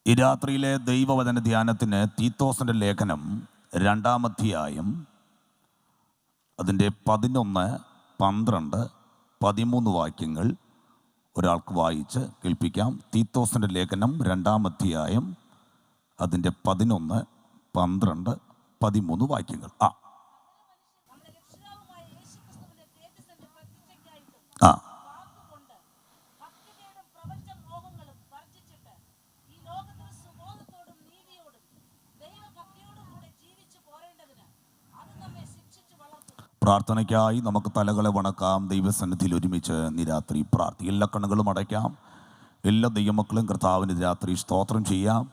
ഈ രാത്രിയിലെ ദൈവവചന ധ്യാനത്തിന് തീത്തോസിൻ്റെ ലേഖനം 2-ാം അധ്യായം അതിൻ്റെ 11, 12, 13 വാക്യങ്ങൾ ഒരാൾക്ക് വായിച്ച് കേൾപ്പിക്കാം. തീത്തോസിൻ്റെ ലേഖനം 2-ാം അധ്യായം അതിൻ്റെ 11, 12, 13 വാക്യങ്ങൾ. പ്രാർത്ഥനയ്ക്കായി നമുക്ക് തലകളെ വണക്കാം. ദൈവസന്നിധിയിൽ ഒരുമിച്ച് രാത്രി പ്രാർത്ഥി. എല്ലാ കണ്ണുകളും അടയ്ക്കാം. എല്ലാ ദൈവമക്കളും കർത്താവിന് രാത്രി സ്തോത്രം ചെയ്യാം.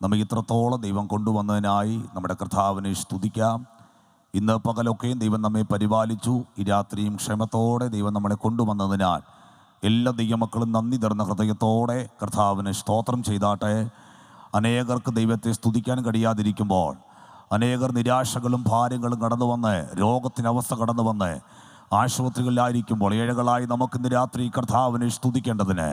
നമ്മെ ഇത്രത്തോളം ദൈവം കൊണ്ടുവന്നതിനായി നമ്മുടെ കർത്താവിനെ സ്തുതിക്കാം. ഇന്ന് പകലൊക്കെയും ദൈവം നമ്മെ പരിപാലിച്ചു. ഈ രാത്രിയും ക്ഷമത്തോടെ ദൈവം നമ്മളെ കൊണ്ടുവന്നതിനാൽ എല്ലാ ദൈവമക്കളും നന്ദി തരുന്ന ഹൃദയത്തോടെ കർത്താവിന് സ്തോത്രം ചെയ്താട്ടെ. അനേകർക്ക് ദൈവത്തെ സ്തുതിക്കാൻ കഴിയാതിരിക്കുമ്പോൾ, അനേകർ നിരാശകളും ഭാരങ്ങളും കടന്നു വന്ന്, രോഗത്തിൻ്റെ അവസ്ഥ കടന്നു വന്ന് ആശുപത്രികളിലായിരിക്കുമ്പോൾ ഏഴകളായി നമുക്കിന്ന് രാത്രി കർത്താവിനെ സ്തുതിക്കേണ്ടതിന്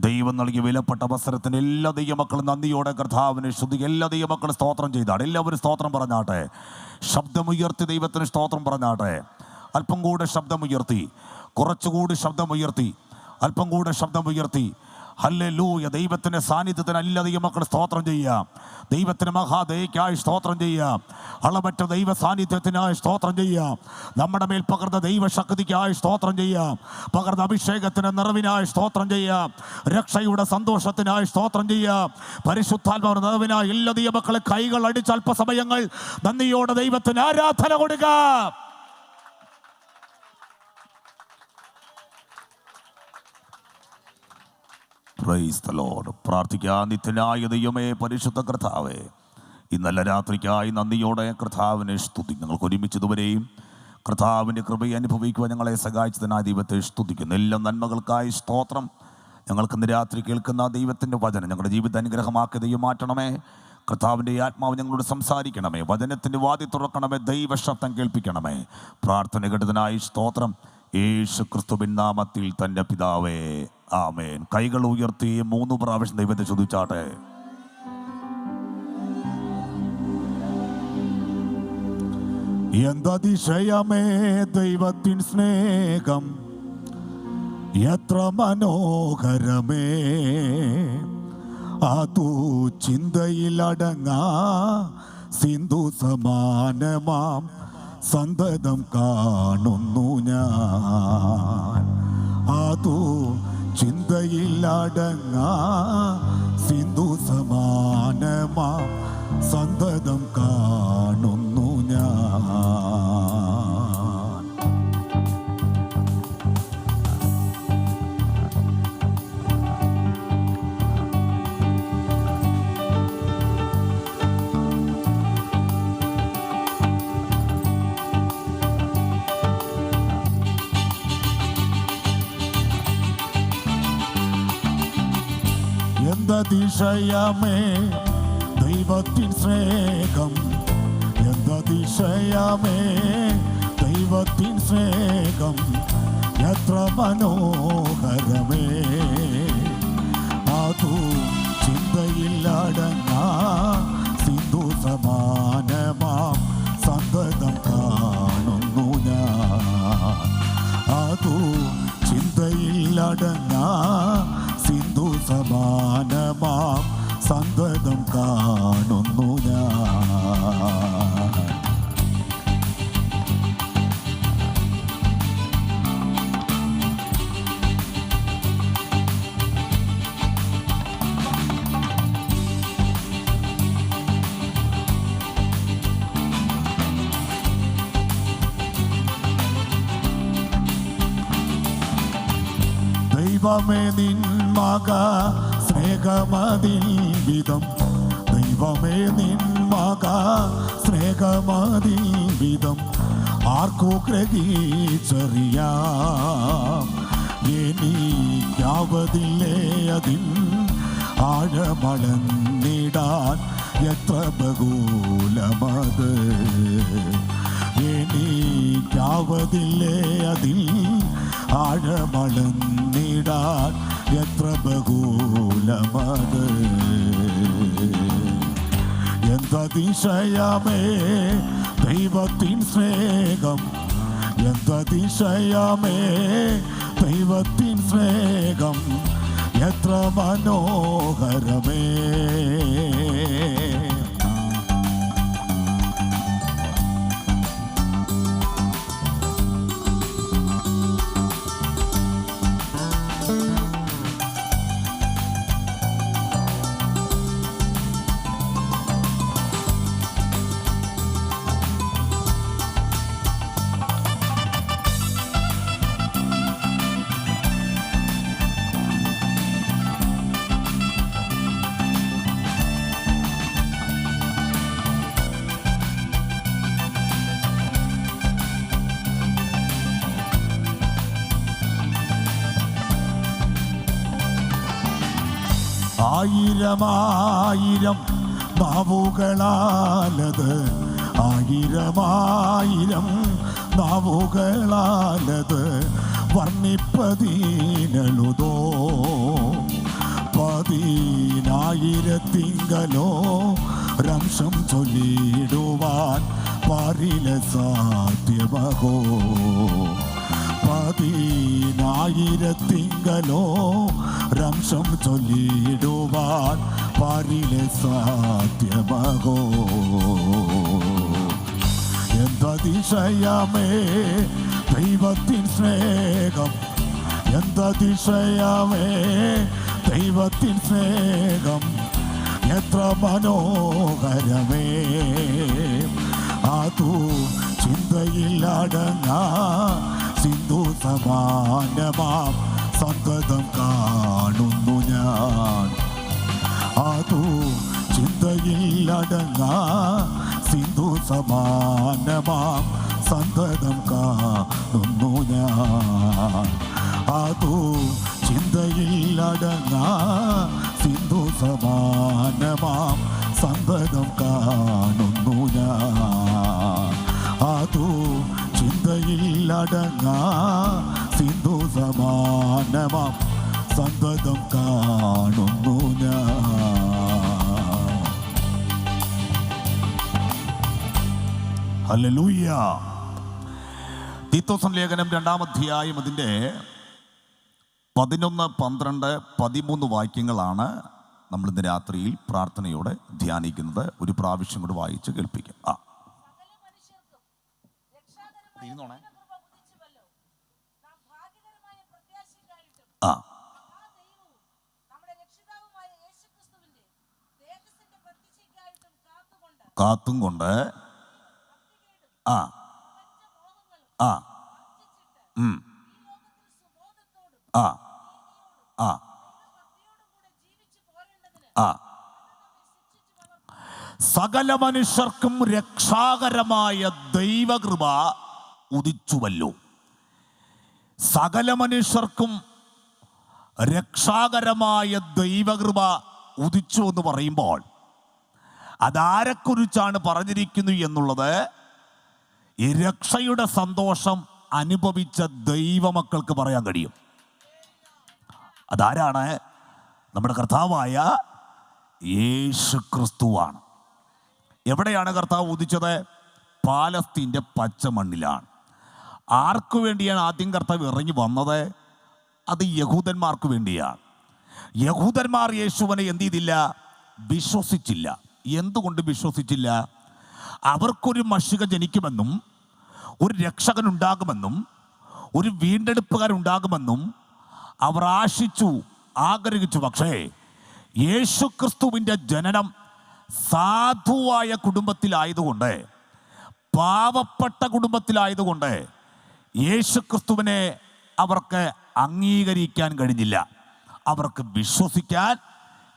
ദൈവം നൽകിയ വിലപ്പെട്ട അവസരത്തിന് എല്ലാ ദൈവമക്കളും നന്ദിയോടെ കർത്താവിനെ സ്തുതിക്കുക. എല്ലാ ദൈവമക്കളും സ്തോത്രം ചെയ്താട്ടെ. എല്ലാവരും സ്തോത്രം പറഞ്ഞാട്ടെ. ശബ്ദമുയർത്തി ദൈവത്തിന് സ്തോത്രം പറഞ്ഞാട്ടെ. അല്പം കൂടെ ശബ്ദമുയർത്തി, കുറച്ചുകൂടി ശബ്ദമുയർത്തി, അല്പം കൂടെ ശബ്ദമുയർത്തി. ഹല്ലേലൂയ. ദൈവത്തിൻ്റെ സാന്നിധ്യത്തിന് എല്ലാ ദൈവമക്കളും സ്തോത്രം ചെയ്യാം. ദൈവത്തിന് മഹാദയക്കായി സ്തോത്രം ചെയ്യാം. അളവറ്റ ദൈവ സാന്നിധ്യത്തിനായി സ്തോത്രം ചെയ്യാം. നമ്മുടെ മേൽ പകർന്ന ദൈവശക്തിക്കായി സ്തോത്രം ചെയ്യാം. പകർന്ന അഭിഷേകത്തിന് നിറവിനായി സ്തോത്രം ചെയ്യാം. രക്ഷയുടെ സന്തോഷത്തിനായി സ്തോത്രം ചെയ്യാം. പരിശുദ്ധാത്മാവിന്റെ നിറവിനായി എല്ലാ ദൈവമക്കളെ കൈകൾ അടിച്ച് അല്പസമയങ്ങൾ നന്ദിയോടെ ദൈവത്തിന് ആരാധന കൊടുക്കാം. Praise the Lord. പ്രാർത്ഥിക്കാൻ. നിത്യനായ ദൈവമേ, പരിശുദ്ധ കർത്താവേ, ഇന്നല്ല രാത്രിക്കായി നന്ദിയോടെ കർത്താവിനെ സ്തുതി. ഞങ്ങൾക്ക് ഒരുമിച്ചതുവരെയും കർത്താവിൻ്റെ കൃപയെ അനുഭവിക്കുവാൻ ഞങ്ങളെ സഹായിച്ചതിനായി ദൈവത്തെ സ്തുതിക്കുന്നു. എല്ലാ നന്മകൾക്കായി സ്തോത്രം. ഞങ്ങൾക്ക് ഇന്ന് രാത്രി കേൾക്കുന്ന ദൈവത്തിൻ്റെ വചനം ഞങ്ങളുടെ ജീവിത അനുഗ്രഹമാക്കി ദൈവം മാറ്റണമേ. കർത്താവിൻ്റെ ആത്മാവ് ഞങ്ങളോട് സംസാരിക്കണമേ. വചനത്തിൻ്റെ വാതി തുറക്കണമേ. ദൈവശബ്ദം കേൾപ്പിക്കണമേ. പ്രാർത്ഥന കേട്ടതിനായി സ്തോത്രം. യേശു ക്രിസ്തുവിൻ നാമത്തിൽ തൻ്റെ പിതാവേ, ആമേൻ. കൈകൾ ഉയർത്തി 3 പ്രാവശ്യം ദൈവത്തെ സ്തുതിച്ചാട്ടെ. എന്തതിശയമേ ദൈവത്തിൻ സ്നേഹം, എത്ര മനോഹരമേ, അതു ചിന്തയിലടങ്ങാ സിന്ധു സമാനമാം സന്തതം കാണുന്നു ഞാൻ. അതു ചിന്തയിലടങ്ങാ സിന്ധു സമാനമാം സന്തതം കാണുന്നു ഞാൻ. എന്തതിശയമേ ദൈവത്തിൻ സ്നേഹം, എന്തതിശയമേ ദൈവത്തിൻ സ്നേഹം, എത്ര മനോഹരമേ, അതു ചിന്തയിലടങ്ങാ സിന്ധു സമാനമാം സന്തതം കാണുന്നു ഞാൻ. അതു ചിന്തയിലടങ്ങാ സിന്ധു സമാനമാം സന്തതം കാണുന്നു ഞാൻ. ദൈവമേ നിൻ മക സ്നേഹമതിൽ വിധം, ദൈവമേ നിൻ മക സ്നേഹമതിൽ വിധം ആർക്കു ഗ്രഹിച്ചറിയാം. എനിക്കാവതില്ലേ അതിൽ ആഴമളന്നിടാൻ എത്ര ബഹുലമത്. എനിക്കാവതില്ലേ അതിൽ ആഴമളന്നിടാൻ എത്ര ബഹുലമത്. എന്തതിശയമേ ദൈവത്തിൻ സ്നേഹം, എന്തതിശയമേ ദൈവത്തിൻ സ്നേഹം, എത്ര മനോഹരമേ. ആയിരമായിരം നാവുകളാലത്, ആയിരമായിരം നാവുകളാലത് വർണ്ണിപ്പതീനളുതോ. 10,000 രംശം ചൊല്ലിടുവാൻ പാരിലെ സാധ്യമഹോ. 10,000 രംശം ചൊല്ലിടുവാൻ പാരിലെ സാധ്യമഹോ. എന്തതിശയമേ ദൈവത്തിൻ സ്നേഹം, എന്തതിശയമേ ദൈവത്തിൻ സ്നേഹം, എത്ര മനോഹരമേ. അതു ചിന്തയിലടങ്ങാ സിന്ധു സമാനമാം സന്തതം കാണുന്നു ഞാൻ. അതു ചിന്തയിലടങ്ങാ സിന്ധു സമാനമാം സന്തതം കാണുന്നു ഞാൻ. അതു ചിന്തയിലടങ്ങാ സിന്ധു സമാനമാം സന്തതം കാണുന്നു ഞാൻ. അതു ചിന്തയിലടങ്ങാ സിന്ധു സമാനമാം സന്തതം കാണുന്നു ഞാൻ. ഹല്ലേലൂയ. തീത്തോസ് ലേഖനം 2-ാം അധ്യായം അതിൻ്റെ 11, 12, 13 വാക്യങ്ങളാണ് നമ്മൾ ഇന്ന് രാത്രിയിൽ പ്രാർത്ഥനയോടെ ധ്യാനിക്കുന്നത്. ഒരു പ്രാവശ്യം കൂടി വായിച്ച് കേൾപ്പിക്കാം. കാത്തും കൊണ്ട് സകല മനുഷ്യർക്കും രക്ഷാകരമായ ദൈവകൃപ ഉദിച്ചുവല്ലോ. സകല മനുഷ്യർക്കും രക്ഷാകരമായ ദൈവകൃപ ഉദിച്ചു എന്ന് പറയുമ്പോൾ അതാരെക്കുറിച്ചാണ് പറഞ്ഞിരിക്കുന്നു എന്നുള്ളത് ഈ രക്ഷയുടെ സന്തോഷം അനുഭവിച്ച ദൈവമക്കൾക്ക് പറയാൻ കഴിയും. അതാരാണ്? നമ്മുടെ കർത്താവായ യേശു ക്രിസ്തുവാണ്. എവിടെയാണ് കർത്താവ് ഉദിച്ചത്? പാലസ്തീൻ്റെ പച്ചമണ്ണിലാണ്. ആർക്കു വേണ്ടിയാണ് ആദ്യം കർത്താവ് ഇറങ്ങി വന്നത്? അത് യഹൂദന്മാർക്ക് വേണ്ടിയാണ്. യഹൂദന്മാർ യേശുവിനെ എന്ത് ചെയ്തില്ല? വിശ്വസിച്ചില്ല. എന്തുകൊണ്ട് വിശ്വസിച്ചില്ല? അവർക്കൊരു മഷിക ജനിക്കുമെന്നും ഒരു രക്ഷകൻ ഉണ്ടാകുമെന്നും ഒരു വീണ്ടെടുപ്പുകാരുണ്ടാകുമെന്നും അവർ ആശിച്ചു, ആഗ്രഹിച്ചു. പക്ഷേ യേശു ക്രിസ്തുവിൻ്റെ ജനനം സാധുവായ കുടുംബത്തിലായതുകൊണ്ട്, പാവപ്പെട്ട കുടുംബത്തിലായതുകൊണ്ട് യേശു ക്രിസ്തുവിനെ അവർക്ക് അംഗീകരിക്കാൻ കഴിഞ്ഞില്ല, അവർക്ക് വിശ്വസിക്കാൻ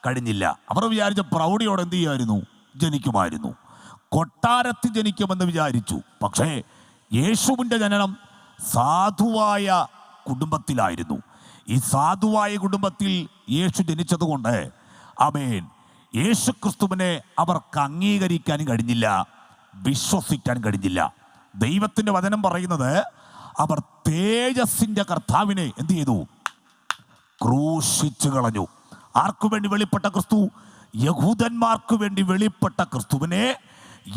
കഴിഞ്ഞില്ല. അവർ വിചാരിച്ച പ്രൗഢിയോടെ എന്ത് ചെയ്യുമായിരുന്നു? ജനിക്കുമായിരുന്നു. കൊട്ടാരത്തിൽ ജനിക്കുമെന്ന് വിചാരിച്ചു. പക്ഷേ യേശുവിൻ്റെ ജനനം സാധുവായ കുടുംബത്തിലായിരുന്നു. ഈ സാധുവായ കുടുംബത്തിൽ യേശു ജനിച്ചതുകൊണ്ട് ആമേൻ, യേശു ക്രിസ്തുവിനെ അവർക്ക് അംഗീകരിക്കാൻ കഴിഞ്ഞില്ല, വിശ്വസിക്കാൻ കഴിഞ്ഞില്ല. ദൈവത്തിൻ്റെ വചനം പറയുന്നത് അവർ തേജസ്സിൻ്റെ കർത്താവിനെ എന്ത് ചെയ്തു? ക്രൂശിച്ചു കളഞ്ഞു. ആർക്കു വേണ്ടി വെളിപ്പെട്ട ക്രിസ്തു? യഹൂദന്മാർക്ക് വേണ്ടി വെളിപ്പെട്ട ക്രിസ്തുവിനെ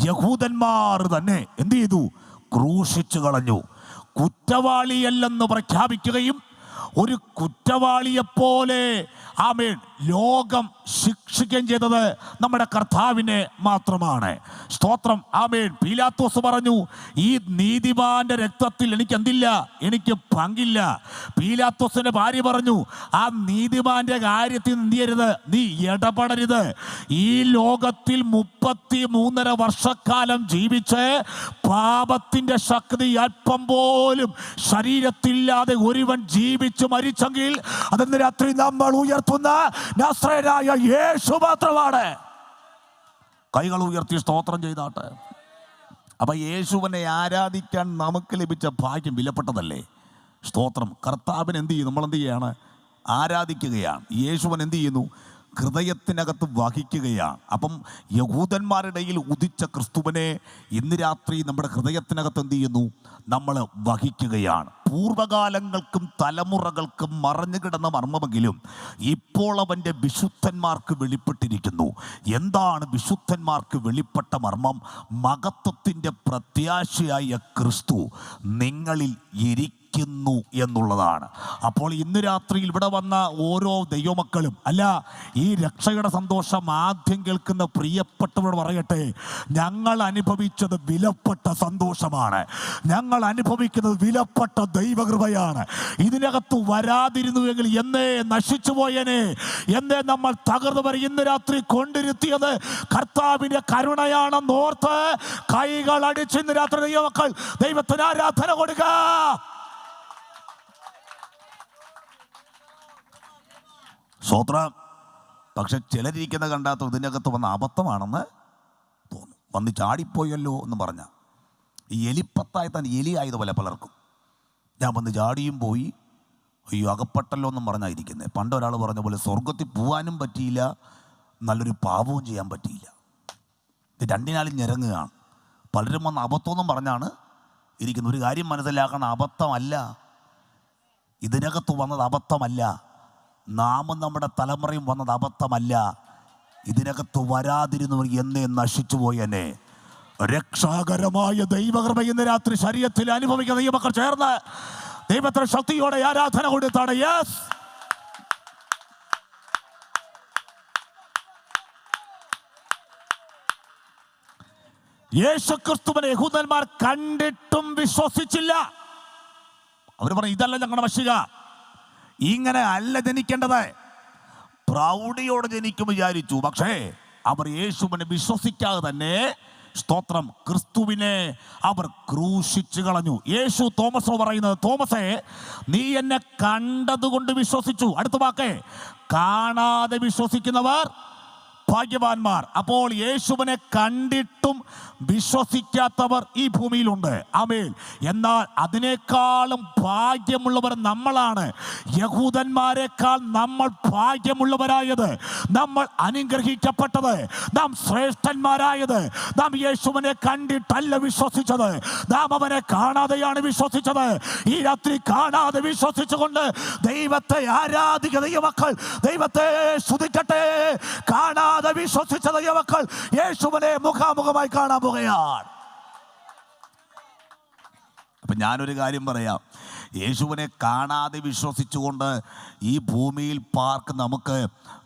യഹൂദന്മാർ തന്നെ എന്ത് ചെയ്തു? ക്രൂശിച്ചു കളഞ്ഞു. കുറ്റവാളിയല്ലെന്ന് പ്രഖ്യാപിക്കുകയും ഒരു കുറ്റവാളിയെപ്പോലെ ആമേൻ ലോകം ശിക്ഷിക്കുകയും ചെയ്തത് നമ്മുടെ കർത്താവിനെ മാത്രമാണ്. സ്തോത്രം. ആമേൻ. പീലാത്തോസ് പറഞ്ഞു, ഈ നീതിമാന്റെ രക്തത്തിൽ എനിക്ക് എന്തില്ല, എനിക്ക് പങ്കില്ല. പീലാത്തോസിന്റെ ഭാര്യ പറഞ്ഞു, ആ നീതിമാന്റെ കാര്യത്തിൽ എന്ത് ചെയ്യരുത്, നീ ഇടപെടരുത്. ഈ ലോകത്തിൽ 33.5 വർഷക്കാലം ജീവിച്ച് പാപത്തിന്റെ ശക്തി അല്പം പോലും ശരീരത്തില്ലാതെ ഒരുവൻ ജീവിച്ച് മരിച്ചെങ്കിൽ അതെന്ന് രാത്രി നമ്മൾ ഉയർത്തുന്ന നസ്രയനായ യേശു മാത്രമാണ്. കൈകൾ ഉയർത്തി സ്തോത്രം ചെയ്താട്ടെ. അപ്പൊ യേശുവിനെ ആരാധിക്കാൻ നമുക്ക് ലഭിച്ച ഭാഗ്യം വിലപ്പെട്ടതല്ലേ? സ്തോത്രം. കർത്താവിന് എന്ത് ചെയ്യും? നമ്മൾ എന്ത് ചെയ്യാണ്? ആരാധിക്കുകയാണ്. യേശുവൻ എന്ത് ചെയ്യുന്നു? ഹൃദയത്തിനകത്ത് വഹിക്കുകയാണ്. അപ്പം യഹൂദന്മാരുടെ ഇടയിൽ ഉദിച്ച ക്രിസ്തുവിനെ ഇന്ന് രാത്രി നമ്മുടെ ഹൃദയത്തിനകത്ത് എന്ത് ചെയ്യുന്നു? നമ്മൾ വഹിക്കുകയാണ്. പൂർവകാലങ്ങൾക്കും തലമുറകൾക്കും മറഞ്ഞു കിടന്ന മർമ്മമെങ്കിലും ഇപ്പോൾ അവൻ്റെ വിശുദ്ധന്മാർക്ക് വെളിപ്പെട്ടിരിക്കുന്നു. എന്താണ് വിശുദ്ധന്മാർക്ക് വെളിപ്പെട്ട മർമ്മം? മഹത്വത്തിൻ്റെ പ്രത്യാശയായ ക്രിസ്തു നിങ്ങളിൽ ഇരിക്കുന്നു എന്നുള്ളതാണ്. അപ്പോൾ ഇന്ന് രാത്രിയിൽ ഇവിടെ വന്ന ഓരോ ദൈവമക്കളും, അല്ല, ഈ രക്ഷയുടെ സന്തോഷം ആദ്യം കേൾക്കുന്ന പ്രിയപ്പെട്ടവരോട് പറയട്ടെ, ഞങ്ങൾ അനുഭവിച്ചത് വിലപ്പെട്ട സന്തോഷമാണ്. ഞങ്ങൾ അനുഭവിക്കുന്നത് വിലപ്പെട്ട ദൈവകൃപയാണ്. ഇതിനകത്ത് വരാതിരുന്നുവെങ്കിൽ എന്നേ നശിച്ചു പോയനെ, എന്നേ നമ്മൾ തകർന്നു വരെ. ഇന്ന് രാത്രി കൊണ്ടിരുത്തിയത് കർത്താവിന്റെ കരുണയാണെന്നോർത്ത് കൈകൾ അടിച്ച് ഇന്ന് രാത്രി ദൈവമക്കൾ ദൈവത്തിന് ആരാധന കൊടുക്ക. സ്തോത്രം. പക്ഷെ ചിലരിയ്ക്കുന്ന കണ്ടാത്ത ഇതിനകത്ത് വന്ന അബദ്ധമാണെന്ന് തോന്നും. വന്ന് ചാടിപ്പോയല്ലോ എന്ന് പറഞ്ഞ ഈ എലിപ്പത്തായി തന്നെ എലിയായതുപോലെ പലർക്കും. ഞാൻ വന്ന് ചാടിയും പോയി, അയ്യോ അകപ്പെട്ടല്ലോ എന്നും പറഞ്ഞായിരിക്കുന്നത്. പണ്ട് ഒരാൾ പറഞ്ഞ പോലെ സ്വർഗത്തിൽ പോകാനും പറ്റിയില്ല, നല്ലൊരു പാപവും ചെയ്യാൻ പറ്റിയില്ല. ഇത് രണ്ടിനാലും ഞെരങ്ങുകയാണ്. പലരും വന്ന് അബദ്ധമെന്നും പറഞ്ഞാണ് ഇരിക്കുന്നത്. ഒരു കാര്യം മനസ്സിലാക്കണം, അബദ്ധമല്ല, ഇതിനകത്ത് വന്നത് അബദ്ധമല്ല. നാമും നമ്മുടെ തലമുറയും വന്നത് അബദ്ധമല്ല. ഇതിനകത്ത് വരാതിരുന്നു എന്നേ നശിച്ചു പോയെന്നെ. രക്ഷാകരമായ ദൈവകൃപ ഇന്ന് രാത്രി ശരീരത്തിൽ അനുഭവിക്കുന്ന ദൈവമക്കൾ ചേർന്ന് ദൈവത്തിന് ശക്തിയോടെ ആരാധന കൊടുത്താണ്. യെസ്, യേശുക്രിസ്തുവിനെ യഹൂദന്മാർ കണ്ടിട്ടും വിശ്വസിച്ചില്ല. അവർ പറഞ്ഞു, ഇതല്ല ഞങ്ങളുടെ മശിക, ഇങ്ങനെ അല്ല ജനിക്കേണ്ടത്, പ്രൗഢിയോടെ ജനിക്കും വിചാരിച്ചു. പക്ഷേ അവർ യേശുവിനെ വിശ്വസിക്കാതെ തന്നെ, സ്തോത്രം, ക്രിസ്തുവിനെ അവർ ക്രൂശിച്ചു കളഞ്ഞു. യേശു തോമസോ പറയുന്നത്, തോമസേ നീ എന്നെ കണ്ടതുകൊണ്ട് വിശ്വസിച്ചു. അടുത്ത വാക്കേ, കാണാതെ വിശ്വസിക്കുന്നവർ ഭാഗ്യവാന്മാർ. അപ്പോൾ യേശുവിനെ കണ്ടിട്ടും വിശ്വസിക്കാത്തവർ ഈ ഭൂമിയിലുണ്ട്. ആമേൻ. എന്നാൽ അതിനേക്കാളും ഭാഗ്യമുള്ളവർ നമ്മളാണ്. യഹൂദന്മാരെക്കാൾ നമ്മൾ ഭാഗ്യമുള്ളവരായത്, നമ്മൾ അനുഗ്രഹിക്കപ്പെട്ടത്, നാം ശ്രേഷ്ഠന്മാരായത്, നാം യേശുവിനെ കണ്ടിട്ടല്ല വിശ്വസിച്ചത്, നാം അവനെ കാണാതെയാണ് വിശ്വസിച്ചത്. ഈ രാത്രി കാണാതെ വിശ്വസിച്ചുകൊണ്ട് ദൈവത്തെ ആരാധിക്കുന്ന ദൈവമക്കൾ ദൈവത്തെ സ്തുതിക്കട്ടെ. കാണാതെ വിശ്വസിച്ച ദൈവമക്കൾ യേശുവിനെ മുഖാമുഖമായി കാണാൻ പോകുകയാണ്. അപ്പൊ ഞാനൊരു കാര്യം പറയാം, യേശുവിനെ കാണാതെ വിശ്വസിച്ചുകൊണ്ട് ഈ ഭൂമിയിൽ പാർക്ക് നമുക്ക്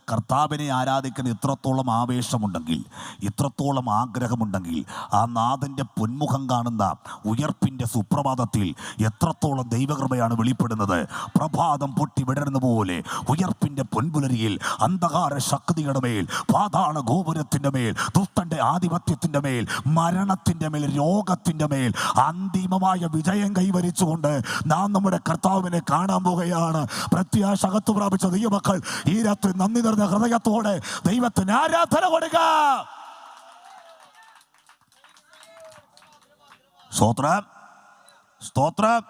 കർത്താവിനെ ആരാധിക്കാൻ ഇത്രത്തോളം ആവേശമുണ്ടെങ്കിൽ, ഇത്രത്തോളം ആഗ്രഹമുണ്ടെങ്കിൽ, ആ നാഥൻ്റെ പൊന്മുഖം കാണുന്ന ഉയർപ്പിൻ്റെ സുപ്രഭാതത്തിൽ എത്രത്തോളം ദൈവകൃപയാണ് വെളിപ്പെടുന്നത്. പ്രഭാതം പൊട്ടി വിടരുന്ന പോലെ ഉയർപ്പിൻ്റെ പൊൻപുലരിയിൽ അന്ധകാര ശക്തിയുടെ മേൽ, പാതാള ഗോപുരത്തിൻ്റെ മേൽ, ദുഷ്ടൻ്റെ ആധിപത്യത്തിൻ്റെ മേൽ, മരണത്തിൻ്റെ മേൽ, രോഗത്തിൻ്റെ മേൽ അന്തിമമായ വിജയം കൈവരിച്ചുകൊണ്ട് നാം നമ്മുടെ കർത്താവിനെ കാണാൻ പോകുകയാണ്. പ്രത്യാശ അകത്തു പ്രാപിച്ച ദൈവമക്കൾ ഈ രാത്രി നന്ദി ഹൃദയത്തോടെ ദൈവത്തിന് ആരാധന കൊടുക്ക. സ്തോത്രം, സ്തോത്രം.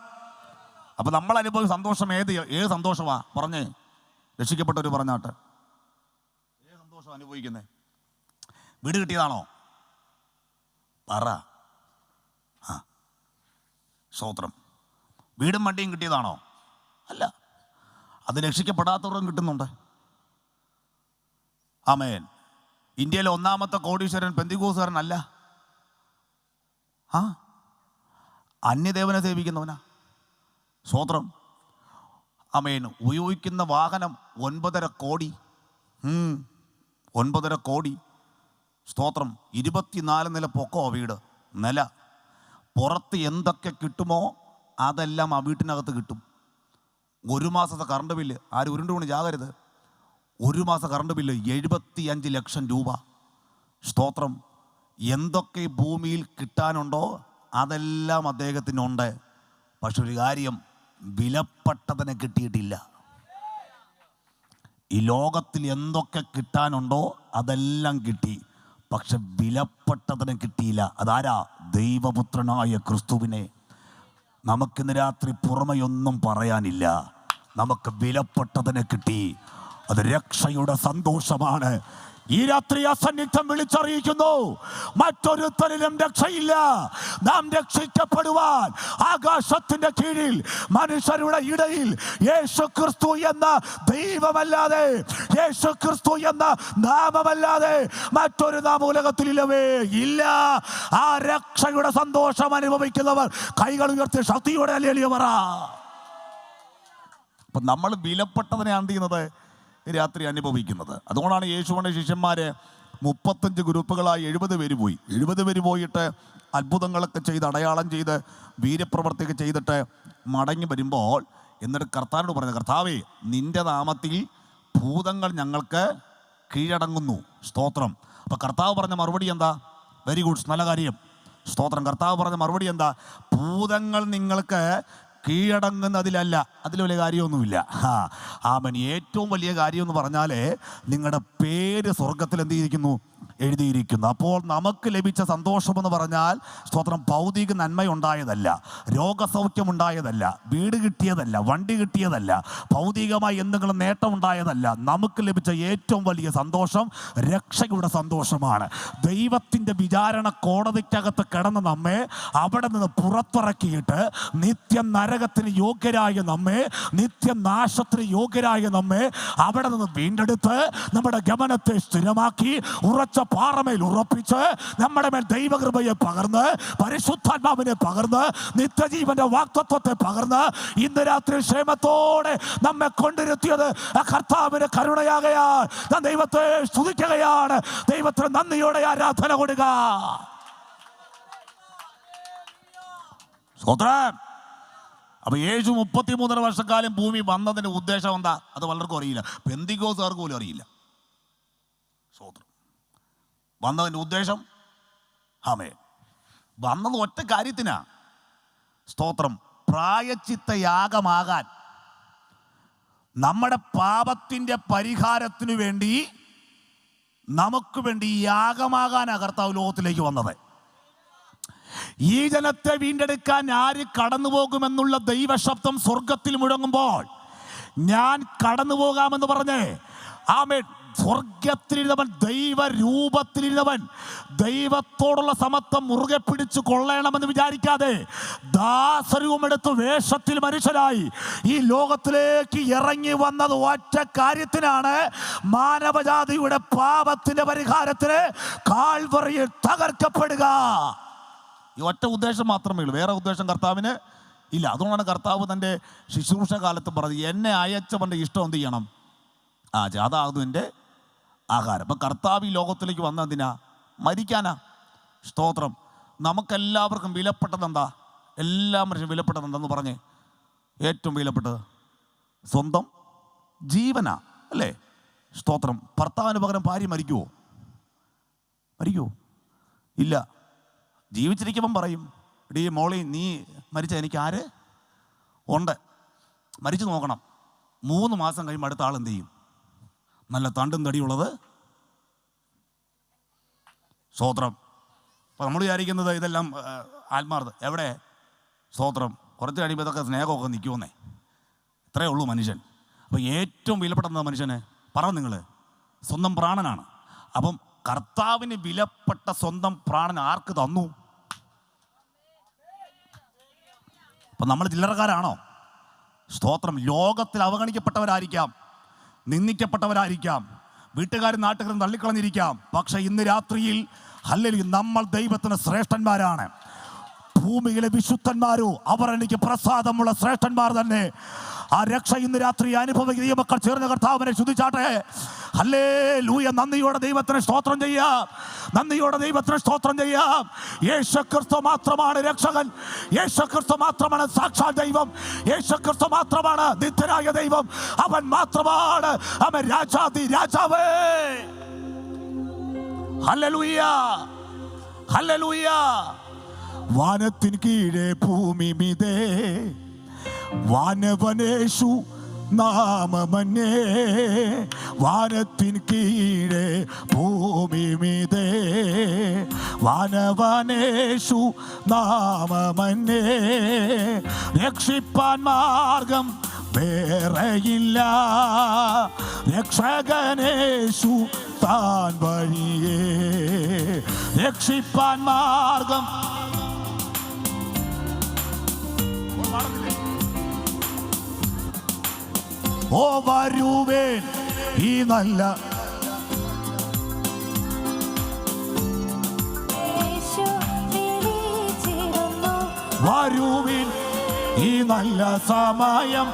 അപ്പൊ നമ്മൾ അനുഭവിച്ച സന്തോഷം ഏത് സന്തോഷമാ പറഞ്ഞേ? രക്ഷിക്കപ്പെട്ടവർ പറഞ്ഞാട്ടെ, ഏത് സന്തോഷം അനുഭവിക്കുന്നേ? വീട് കിട്ടിയതാണോ? പറ. സ്തോത്രം. വീടും വണ്ടിയും കിട്ടിയതാണോ? അല്ല, അത് രക്ഷിക്കപ്പെടാത്തവർക്കും കിട്ടുന്നുണ്ട്. ആമേൻ. ഇന്ത്യയിലെ ഒന്നാമത്തെ കോടീശ്വരൻ പെന്തിക്കോസുകാരനല്ല. അന്യദേവനെ സേവിക്കുന്നവനാ. സ്തോത്രം. ആമേൻ. ഉപയോഗിക്കുന്ന വാഹനം 9.5 കോടി. 9.5 കോടി. സ്തോത്രം. 24 നില പൊക്കോ വീട്. നില പുറത്ത് എന്തൊക്കെ കിട്ടുമോ അതെല്ലാം ആ വീട്ടിനകത്ത് കിട്ടും. 1 മാസത്തെ കറണ്ട് ബില്ല്, ആരും ഉരുണ്ടുകൊണ്ട് ജാകരുത്, 1 മാസം കറണ്ട് ബില്ല് 75 ലക്ഷം രൂപ. സ്തോത്രം. എന്തൊക്കെ ഭൂമിയിൽ കിട്ടാനുണ്ടോ അതെല്ലാം അദ്ദേഹത്തിനുണ്ട്. പക്ഷെ ഒരു കാര്യം, വിലപ്പെട്ടതിനെ കിട്ടിയിട്ടില്ല. ഈ ലോകത്തിൽ എന്തൊക്കെ കിട്ടാനുണ്ടോ അതെല്ലാം കിട്ടി, പക്ഷെ വിലപ്പെട്ടതിനെ കിട്ടിയില്ല. അതാരാ? ദൈവപുത്രനായ ക്രിസ്തുവിനെ. നമുക്കിന്ന് രാത്രി പുറമെയൊന്നും പറയാനില്ല. നമുക്ക് വിലപ്പെട്ടതിനെ കിട്ടി. അത് രക്ഷയുടെ സന്തോഷമാണ്. ഈ രാത്രി അസന്നിഗ്ധം വിളിച്ചറിയിക്കുന്നു, മറ്റൊരുത്തരിലും രക്ഷയില്ല. നാം രക്ഷിക്കപ്പെടുവാൻ ആകാശത്തിന്റെ കീഴിൽ മനുഷ്യരുടെ ഇടയിൽ യേശുക്രിസ്തു എന്ന ദൈവമല്ലാതെ, യേശുക്രിസ്തു എന്ന നാമമല്ലാതെ മറ്റൊരു നാമം ഉലകത്തിലില്ലവേ ഇല്ല. ആ രക്ഷയുടെ സന്തോഷം അനുഭവിക്കുന്നവർ കൈകൾ ഉയർത്തി ശക്തിയോടെ ഹല്ലേലൂയ പറ. അപ്പൊ നമ്മൾ വിലപ്പെട്ടതിനെയാണ് ചെയ്യുന്നത് രാത്രി അനുഭവിക്കുന്നത്. അതുകൊണ്ടാണ് യേശുവിൻ്റെ ശിഷ്യന്മാര് 35 ഗ്രൂപ്പുകളായി 70 പേര് പോയി. 70 പേര് പോയിട്ട് അത്ഭുതങ്ങളൊക്കെ ചെയ്ത്, അടയാളം ചെയ്ത്, വീര്യപ്രവർത്തിയൊക്കെ ചെയ്തിട്ട് മടങ്ങി വരുമ്പോൾ എന്നിട്ട് കർത്താവിനോട് പറഞ്ഞു, കർത്താവേ, നിന്റെ നാമത്തിൽ ഭൂതങ്ങൾ ഞങ്ങൾക്ക് കീഴടങ്ങുന്നു. സ്തോത്രം. അപ്പൊ കർത്താവ് പറഞ്ഞ മറുപടി എന്താ? വെരി ഗുഡ്, നല്ല കാര്യം. സ്തോത്രം. കർത്താവ് പറഞ്ഞ മറുപടി എന്താ? ഭൂതങ്ങൾ നിങ്ങൾക്ക് കീഴടങ്ങുന്നതിലല്ല. അതിൽ വലിയ കാര്യമൊന്നുമില്ല. ആമേൻ. ഏറ്റവും വലിയ കാര്യം എന്ന് പറഞ്ഞാൽ നിങ്ങളുടെ പേര് സ്വർഗത്തിൽ എന്ത് ചെയ്തിരിക്കുന്നു? എഴുതിയിരിക്കുന്നു. അപ്പോൾ നമുക്ക് ലഭിച്ച സന്തോഷമെന്ന് പറഞ്ഞാൽ, സ്തോത്രം, ഭൗതിക നന്മയുണ്ടായതല്ല, രോഗസൗഖ്യമുണ്ടായതല്ല, വീട് കിട്ടിയതല്ല, വണ്ടി കിട്ടിയതല്ല, ഭൗതികമായി എന്തെങ്കിലും നേട്ടം ഉണ്ടായതല്ല. നമുക്ക് ലഭിച്ച ഏറ്റവും വലിയ സന്തോഷം രക്ഷയുടെ സന്തോഷമാണ്. ദൈവത്തിൻ്റെ വിചാരണ കോടതിക്കകത്ത് കിടന്ന് നമ്മെ അവിടെ നിന്ന് പുറത്തിറക്കിയിട്ട് നിത്യം നരകത്തിന് യോഗ്യരായ നമ്മെ, നിത്യം നാശത്തിന് യോഗ്യരായ നമ്മെ അവിടെ നിന്ന് വീണ്ടെടുത്ത് നമ്മുടെ ഗമനത്തെ സ്ഥിരമാക്കി ഉറച്ച പാറമേൽ ഉറപ്പിച്ച് നമ്മുടെ മേൽ ദൈവകൃപയെ പകർന്ന്, പരിശുദ്ധാത്മാവിനെ പകർന്ന്, നിത്യജീവന്റെ വാഗ്ദത്തത്തെ പകർന്ന് ഇന്ന് രാത്രി ക്ഷേമത്തോടെ നമ്മെ കൊണ്ടിരുത്തിയത് ആ കർത്താവിന്റെ കരുണയാകയാൽ ഞാൻ ദൈവത്തെ സ്തുതിക്കുകയാണ്. ദൈവത്തിന് നന്ദിയോടെ ആരാധന കൊടുക്കുക. സ്തോത്രം. അപ്പൊ യേശു 33 വർഷക്കാലം ഭൂമി വന്നതിന്റെ ഉദ്ദേശം എന്താ? അത് പലർക്കും അറിയില്ല. പെന്തിക്കോസുകാർക്ക് പോലും അറിയില്ല. സ്തോത്രം. വന്നതിൻ്റെ ഉദ്ദേശം, ആമേൻ, വന്നത് ഒറ്റ കാര്യത്തിനാ. സ്തോത്രം. പ്രായശ്ചിത്ത യാഗമാകാൻ, നമ്മുടെ പാപത്തിൻ്റെ പരിഹാരത്തിനു വേണ്ടി, നമുക്ക് വേണ്ടി യാഗമാകാനാണ് കർത്താവ് ലോകത്തിലേക്ക് വന്നത്. ഈ ജനത്തെ വീണ്ടെടുക്കാൻ ആര് കടന്നു പോകുമെന്നുള്ള ദൈവശബ്ദം സ്വർഗത്തിൽ മുഴങ്ങുമ്പോൾ, ഞാൻ കടന്നു പോകാമെന്ന് പറഞ്ഞേ, ആമേൻ, സ്വർഗത്തിലിരുന്നവൻ, ദൈവരൂപത്തിലിരുന്നവൻ, ദൈവത്തോടുള്ള സമത്വം മുറുകെ പിടിച്ചു കൊള്ളണമെന്ന് വിചാരിക്കാതെ ദാസരൂപമെടുത്ത് വേഷത്തിൽ മനുഷ്യരായി ഈ ലോകത്തിലേക്ക് ഇറങ്ങി വന്നത് ഒറ്റ കാര്യത്തിനാണ്. മാനവജാതിയുടെ പാപത്തിന്റെ പരിഹാരത്തിന് കാൽവറിയിൽ തകർക്കപ്പെടുക. ഈ ഒറ്റ ഉദ്ദേശം മാത്രമേ ഉള്ളൂ. വേറെ ഉദ്ദേശം കർത്താവിന് ഇല്ല. അതുകൊണ്ടാണ് കർത്താവ് തൻ്റെ ശുശ്രൂഷ കാലത്ത് പറഞ്ഞത്, എന്നെ അയച്ചവൻ്റെ ഇഷ്ടം എന്ത് ചെയ്യണം? അതാകുന്നു എൻ്റെ ആഹാരം. അപ്പം കർത്താവ് ഈ ലോകത്തിലേക്ക് വന്നതിനാ? മരിക്കാനാ. സ്തോത്രം. നമുക്കെല്ലാവർക്കും വിലപ്പെട്ടത് എന്താ? എല്ലാ മനുഷ്യനും വിലപ്പെട്ടത് എന്താന്ന് പറഞ്ഞേ? ഏറ്റവും വിലപ്പെട്ടത് സ്വന്തം ജീവനാ, അല്ലേ? സ്തോത്രം. ഭർത്താവിന് പകരം ഭാര്യ മരിക്കുവോ? മരിക്കുവോ? ഇല്ല. ജീവിച്ചിരിക്കുമ്പം പറയും, എടീ മോളി, നീ മരിച്ച എനിക്ക് ആര് ഉണ്ട്? മരിച്ചു നോക്കണം. 3 മാസം കഴിയുമ്പോൾ അടുത്ത ആൾ എന്ത് ചെയ്യും? നല്ല തണ്ടും തടിയുള്ളത്. സ്തോത്രം. അപ്പം നമ്മൾ വിചാരിക്കുന്നത് ഇതെല്ലാം ആത്മാർത്ഥ. എവിടെ? സ്തോത്രം. കുറച്ച് കഴിയുമ്പോൾ ഇതൊക്കെ സ്നേഹമൊക്കെ നിൽക്കുമെന്നേ. ഇത്രയേ ഉള്ളൂ മനുഷ്യൻ. അപ്പോൾ ഏറ്റവും വിലപ്പെട്ട മനുഷ്യന് പറ നിങ്ങൾ സ്വന്തം പ്രാണനാണ്. അപ്പം കർത്താവിന് വിലപ്പെട്ട സ്വന്തം പ്രാണൻ ആർക്ക് തന്നു? അപ്പം നമ്മൾ ചില്ലറക്കാരാണോ? സ്തോത്രം. ലോകത്തിൽ അവഗണിക്കപ്പെട്ടവരായിരിക്കാം, നിന്ദിക്കപ്പെട്ടവരായിരിക്കാം, വീട്ടുകാരും നാട്ടുകാരും തള്ളിക്കളഞ്ഞിരിക്കാം. പക്ഷെ ഇന്ന് രാത്രിയിൽ ഹല്ലേലൂയ നമ്മൾ ദൈവത്തിന് ശ്രേഷ്ഠന്മാരാണ്. ഭൂമിയിലെ വിശുദ്ധന്മാരോ അവർ എനിക്ക് പ്രസാദമുള്ള ശ്രേഷ്ഠന്മാർ തന്നെ. ആ രക്ഷ ഇന്ന് രാത്രി അനുഭവിക്കുന്ന ഈ മക്കൾ ചേർന്ന കർത്താവിനെ സ്തുതിച്ചാട്ടെ. ഹല്ലേലൂയ. നന്ദിയോടെ ദൈവത്തിന് സ്തോത്രം ചെയ്യാം. നന്ദിയോടെ ദൈവത്തിന് സ്തോത്രം ചെയ്യാം. യേശുക്രിസ്തു മാത്രമാണ് രക്ഷകൻ. യേശുക്രിസ്തു മാത്രമാണ് സാക്ഷാൽ ദൈവം. യേശുക്രിസ്തു മാത്രമാണ് നിത്യനായ ദൈവം. അവൻ മാത്രമാണ് അവൻ രാജാതി രാജാവേ. Hallelujah, hallelujah. വാനത്തിൻ കീഴെ ഭൂമി മിതേ വാനവനേഷു നാമമന്യേ. വാനത്തിൻ കീഴെ ഭൂമി മിതേ വാനവനേഷു നാമമന്യേ. രക്ഷിപ്പാൻ മാർഗം വേറെയില്ല, രക്ഷകനേഷു താൻ വഴിയേ. രക്ഷിപ്പാൻ മാർഗം ഓ വരുവേൻ ഈ നല്ല വരുവിൻ ഈ നല്ല സമയം.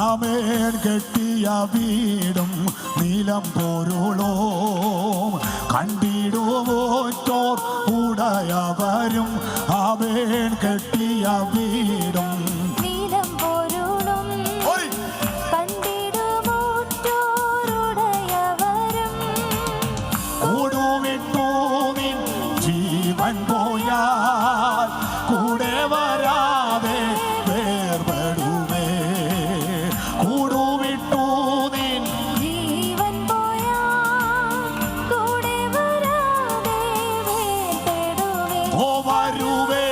ആമേൻ. കെട്ടിയ വീടും നീലം പൊരുളോ കണ്ടിടുമോറ്റോർ ഉടയവരും. ആമേൻ. കെട്ടിയ വീടും നീലം പൊരുളും കണ്ടിടുമോറ്റോരുടയവരും. കൂടുവിട്ടു നിൻ ജീവൻ പോയാൽ കൂടെ വരാതെ വേർപെടുമേ. കൂടുവിട്ടു നിൻ ജീവൻ പോയാൽ കൂടെ വരാതെ വേർപെടുവേ. ഓ വരുവേ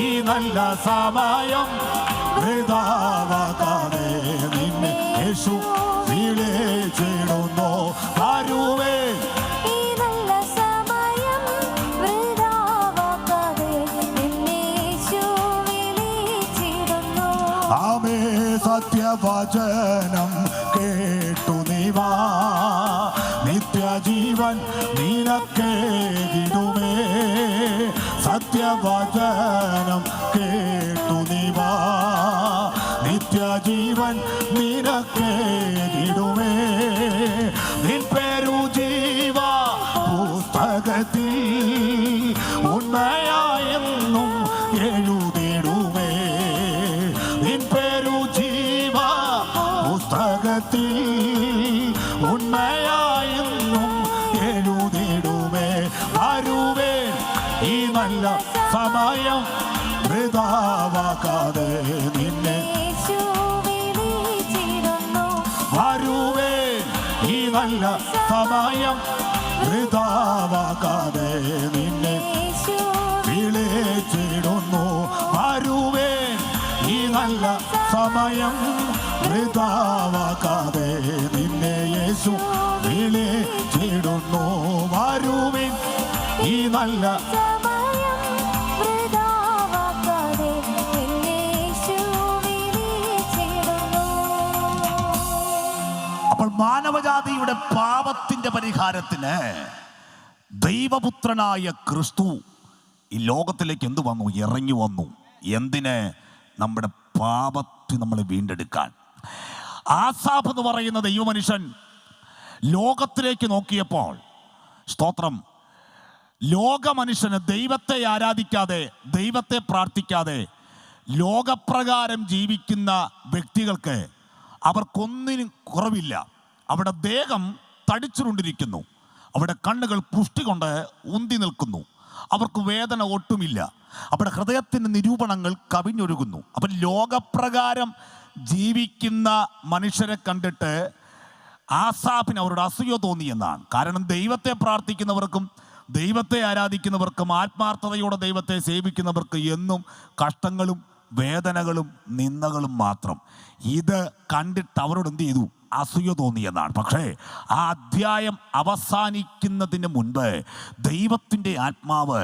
ഈ നല്ല സമയം. വൃഥാവാക്കാതെ നിന്നെ യേശു വിളിച്ചിടുന്നു. വരുവേ ഈ നല്ല സമയം വൃഥാവാക്കാതെ നിന്നെ യേശു വിളിച്ചിടുന്നു. ആമേ. സത്യവചനം കേട്ടു നീവാ നിത്യജീവൻ നിനക്കേകിടുമേ. സത്യവചനം കേട്ടു നീവാ നിത്യജീവൻ നിനക്കേകിടുമേ. നിൻ പേരു ജീവ പുസ്തകത്തിൽ ഉണ്മയായെന്നും എഴുതിടുമേ. നിൻ പേരു ജീവ പുസ്തകത്തിൽ ഉണ്മയായെന്നും എഴുതിടുമേ. വരുവേ ഈ നല്ല സമയം. വൃഥാവാക്കാതെ നിന്നെ യേശു വിളിച്ചിടുന്നു. വരുവേ ഈ നല്ല സമയം. വൃഥാവാക്കാതെ നിന്നെ യേശു വിളിച്ചിടുന്നു. വരുവേ ഈ നല്ല സമയം. വൃഥാവാക്കാതെ നിന്നെ യേശു വിളിച്ചിടുന്നു. വരുവിൻ ഈ നല്ല സമയം വൃഥാവാക്കാതെ നിന്നെ യേശു വിളിച്ചിടുന്നു. അപ്പോൾ മാനവജാതിയുടെ പാപത്തിന്റെ പരിഹാരത്തിന് ദൈവപുത്രനായ ക്രിസ്തു ഈ ലോകത്തിലേക്ക് എന്തു വന്നു? ഇറങ്ങി വന്നു. എന്തിന്? നമ്മുടെ പാപത്തിൽ നമ്മളെ വീണ്ടെടുക്കാൻ. ആസാഫ് എന്ന് പറയുന്ന ദൈവമനുഷ്യൻ ലോകത്തിലേക്ക് നോക്കിയപ്പോൾ, സ്തോത്രം, ലോകമനുഷ്യന് ദൈവത്തെ ആരാധിക്കാതെ, ദൈവത്തെ പ്രാർത്ഥിക്കാതെ ലോകപ്രകാരം ജീവിക്കുന്ന വ്യക്തികൾക്ക് അവർക്കൊന്നിനും കുറവില്ല. അവിടെ ദേഹം തടിച്ചുകൊണ്ടിരിക്കുന്നു, അവിടെ കണ്ണുകൾ പുഷ്ടി കൊണ്ട് ഉന്തി നിൽക്കുന്നു, അവർക്ക് വേദന ഒട്ടുമില്ല, അവിടെ ഹൃദയത്തിൻ്റെ നിരൂപണങ്ങൾ കവിഞ്ഞൊഴുകുന്നു. അപ്പം ലോകപ്രകാരം ജീവിക്കുന്ന മനുഷ്യരെ കണ്ടിട്ട് ആസാഫിന് അവരുടെ അസൂയ തോന്നിയെന്നാണ്. കാരണം ദൈവത്തെ പ്രാർത്ഥിക്കുന്നവർക്കും ദൈവത്തെ ആരാധിക്കുന്നവർക്കും ആത്മാർത്ഥതയോടെ ദൈവത്തെ സേവിക്കുന്നവർക്ക് എന്നും കഷ്ടങ്ങളും വേദനകളും നിന്ദകളും മാത്രം. ഇത് കണ്ടിട്ട് അവരോട് എന്ത് ചെയ്തു? അസൂയ തോന്നിയെന്നാണ്. പക്ഷേ ആ അധ്യായം അവസാനിക്കുന്നതിന് മുൻപ് ദൈവത്തിൻ്റെ ആത്മാവ്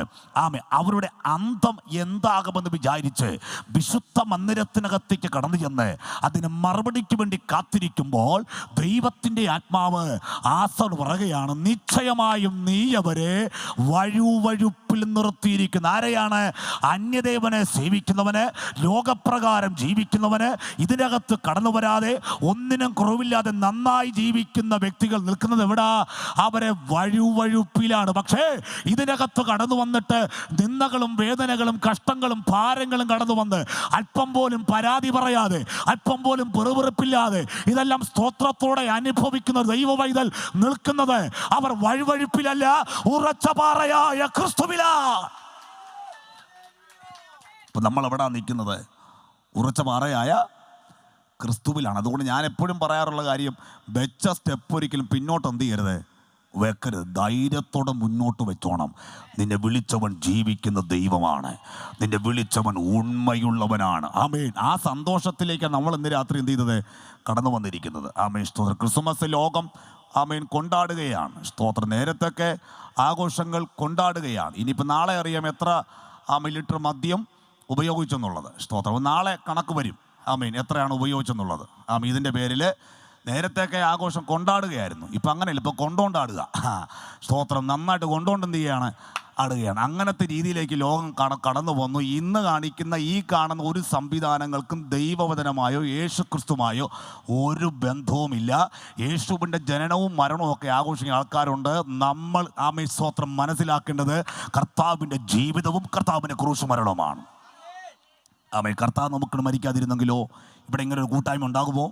അവരുടെ അന്തം എന്താകുമെന്ന് വിചാരിച്ച് വിശുദ്ധ മന്ദിരത്തിനകത്തേക്ക് കടന്നു ചെന്ന് അതിന് മറുപടിക്ക് വേണ്ടി കാത്തിരിക്കുമ്പോൾ ദൈവത്തിൻ്റെ ആത്മാവ് ആസോട് പറയുകയാണ്, നിശ്ചയമായും നീ അവരെ വഴുവഴുപ്പിൽ നിർത്തിയിരിക്കുന്നു. ആരെയാണ്? അന്യദേവനെ സേവിക്കുന്നവന്, ലോകപ്രകാരം ജീവിക്കുന്നവന്, ഇതിനകത്ത് കടന്നു വരാതെ ഒന്നിനും കുറവില്ലാതെ നന്നായി ജീവിക്കുന്ന വ്യക്തികൾ നിൽക്കുന്നത് എവിടാ? അവരെ വഴുവഴുപ്പിലാണ്. പക്ഷേ ഇതിനകത്ത് കടന്നു വന്നിട്ട് നിന്ദകളും വേദനകളും കഷ്ടങ്ങളും ഭാരങ്ങളും കടന്നു വന്ന് അല്പം പോലും പരാതി പറയാതെ, അല്പം പോലും പെറുപെറുപ്പില്ലാതെ ഇതെല്ലാം സ്തോത്രത്തോടെ അനുഭവിക്കുന്ന ദൈവ പൈതൽ നിൽക്കുന്നത് അവർ വഴുവഴുപ്പിലല്ല, ഉറച്ച പാറയായ ക്രിസ്തുവിലാ. ഇപ്പൊ നമ്മൾ എവിടാ നിൽക്കുന്നത്? ഉറച്ച പാറയായ ക്രിസ്തുവിലാണ്. അതുകൊണ്ട് ഞാൻ എപ്പോഴും പറയാറുള്ള കാര്യം, വെച്ച സ്റ്റെപ്പ് ഒരിക്കലും പിന്നോട്ട് എന്ത് ചെയ്യരുത്, വെക്കരുത്. ധൈര്യത്തോടെ മുന്നോട്ട് വെച്ചോണം. നിന്നെ വിളിച്ചവൻ ജീവിക്കുന്ന ദൈവമാണ്, നിന്നെ വിളിച്ചവൻ ഉണ്മയുള്ളവനാണ്. ആമേൻ. ആ സന്തോഷത്തിലേക്കാണ് നമ്മൾ ഇന്ന് രാത്രി എന്ത് ചെയ്തത്, കടന്നു വന്നിരിക്കുന്നത്. ആമേൻ. സ്തോത്രം. ക്രിസ്മസ് ലോകം ആമേൻ കൊണ്ടാടുകയാണ്. സ്തോത്രം. നേരത്തൊക്കെ ആഘോഷങ്ങൾ കൊണ്ടാടുകയാണ്. ഇനിയിപ്പോൾ നാളെ അറിയാം എത്ര ലിറ്റർ മദ്യം ഉപയോഗിച്ചെന്നുള്ളത്. സ്തോത്രം. നാളെ കണക്ക് വരും. ആമേൻ. എത്രയാണ് ഉപയോഗിച്ചെന്നുള്ളത്. ഇതിൻ്റെ പേരിൽ നേരത്തെയൊക്കെ ആഘോഷം കൊണ്ടാടുകയായിരുന്നു. ഇപ്പം അങ്ങനെയല്ല, ഇപ്പോൾ കൊണ്ടോണ്ടാടുക. സ്തോത്രം. നന്നായിട്ട് കൊണ്ടോണ്ട് എന്ത് ചെയ്യുകയാണ്, ആടുകയാണ്. അങ്ങനത്തെ രീതിയിലേക്ക് ലോകം കടന്നു വന്നു. ഇന്ന് കാണിക്കുന്ന ഈ കാണുന്ന ഒരു സംവിധാനങ്ങൾക്കും ദൈവവചനമായോ യേശു ക്രിസ്തുമായോ ഒരു ബന്ധവുമില്ല. യേശുവിൻ്റെ ജനനവും മരണവും ഒക്കെ ആഘോഷിക്കുന്ന ആൾക്കാരുണ്ട്. നമ്മൾ സ്തോത്രം മനസ്സിലാക്കേണ്ടത് കർത്താവിൻ്റെ ജീവിതവും കർത്താവിൻ്റെ ക്രൂശ് മരണവുമാണ്. കർത്താവ് നമുക്ക് മരിക്കാതിരുന്നെങ്കിലോ ഇവിടെ ഇങ്ങനെ ഒരു കൂട്ടായ്മ ഉണ്ടാകുമോ?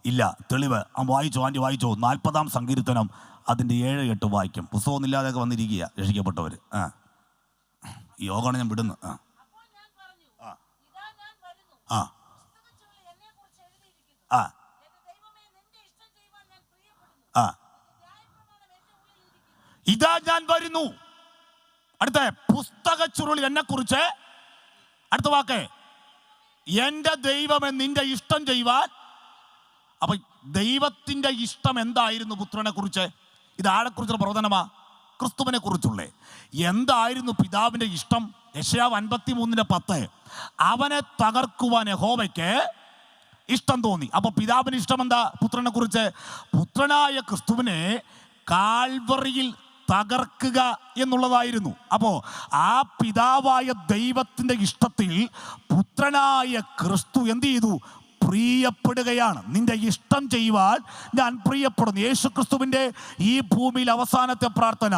ഇല്ല. തെളിവ് വായിച്ചോ, ആൻറ്റി വായിച്ചോ, 40-ാം സങ്കീർത്തനം അതിൻ്റെ 7-8 വായിക്കും. പുസ്തകമൊന്നുമില്ലാതെയൊക്കെ വന്നിരിക്കുക രക്ഷിക്കപ്പെട്ടവർ. ഈ യോഗമാണ് ഞാൻ വിടുന്നു. ഇതാ ഞാൻ വരുന്നു. അടുത്ത പുസ്തക ചുരുളിൽ എന്നെ കുറിച്ച്, അടുത്ത വാക്ക്, എൻ്റെ ദൈവമേ നിന്റെ ഇഷ്ടം ചെയ്യുവാൻ. അപ്പൊ ദൈവത്തിന്റെ ഇഷ്ടം എന്തായിരുന്നു പുത്രനെ കുറിച്ച്? ഇത് ആരെക്കുറിച്ചുള്ള പ്രവചനമാ? ക്രിസ്തുവിനെ കുറിച്ചുള്ളേ. എന്തായിരുന്നു പിതാവിന്റെ ഇഷ്ടം? യെശയ്യാവ് 53:10 അവനെ തകർക്കുവാൻ യഹോവയ്ക്ക് ഇഷ്ടം തോന്നി. അപ്പൊ പിതാവിന് ഇഷ്ടം എന്താ പുത്രനെ കുറിച്ച്? പുത്രനായ ക്രിസ്തുവിനെ കാൽവറിയിൽ തകർക്കുക എന്നുള്ളതായിരുന്നു. അപ്പോ ആ പിതാവായ ദൈവത്തിന്റെ ഇഷ്ടത്തിൽ പുത്രനായ ക്രിസ്തു എന്ത് ചെയ്തു? പ്രിയപ്പെടുകയാണ്. നിന്റെ ഇഷ്ടം ചെയ്യുവാൻ ഞാൻ പ്രിയപ്പെടുന്നു. യേശു ക്രിസ്തുവിൻ്റെ ഈ ഭൂമിയിൽ അവസാനത്തെ പ്രാർത്ഥന.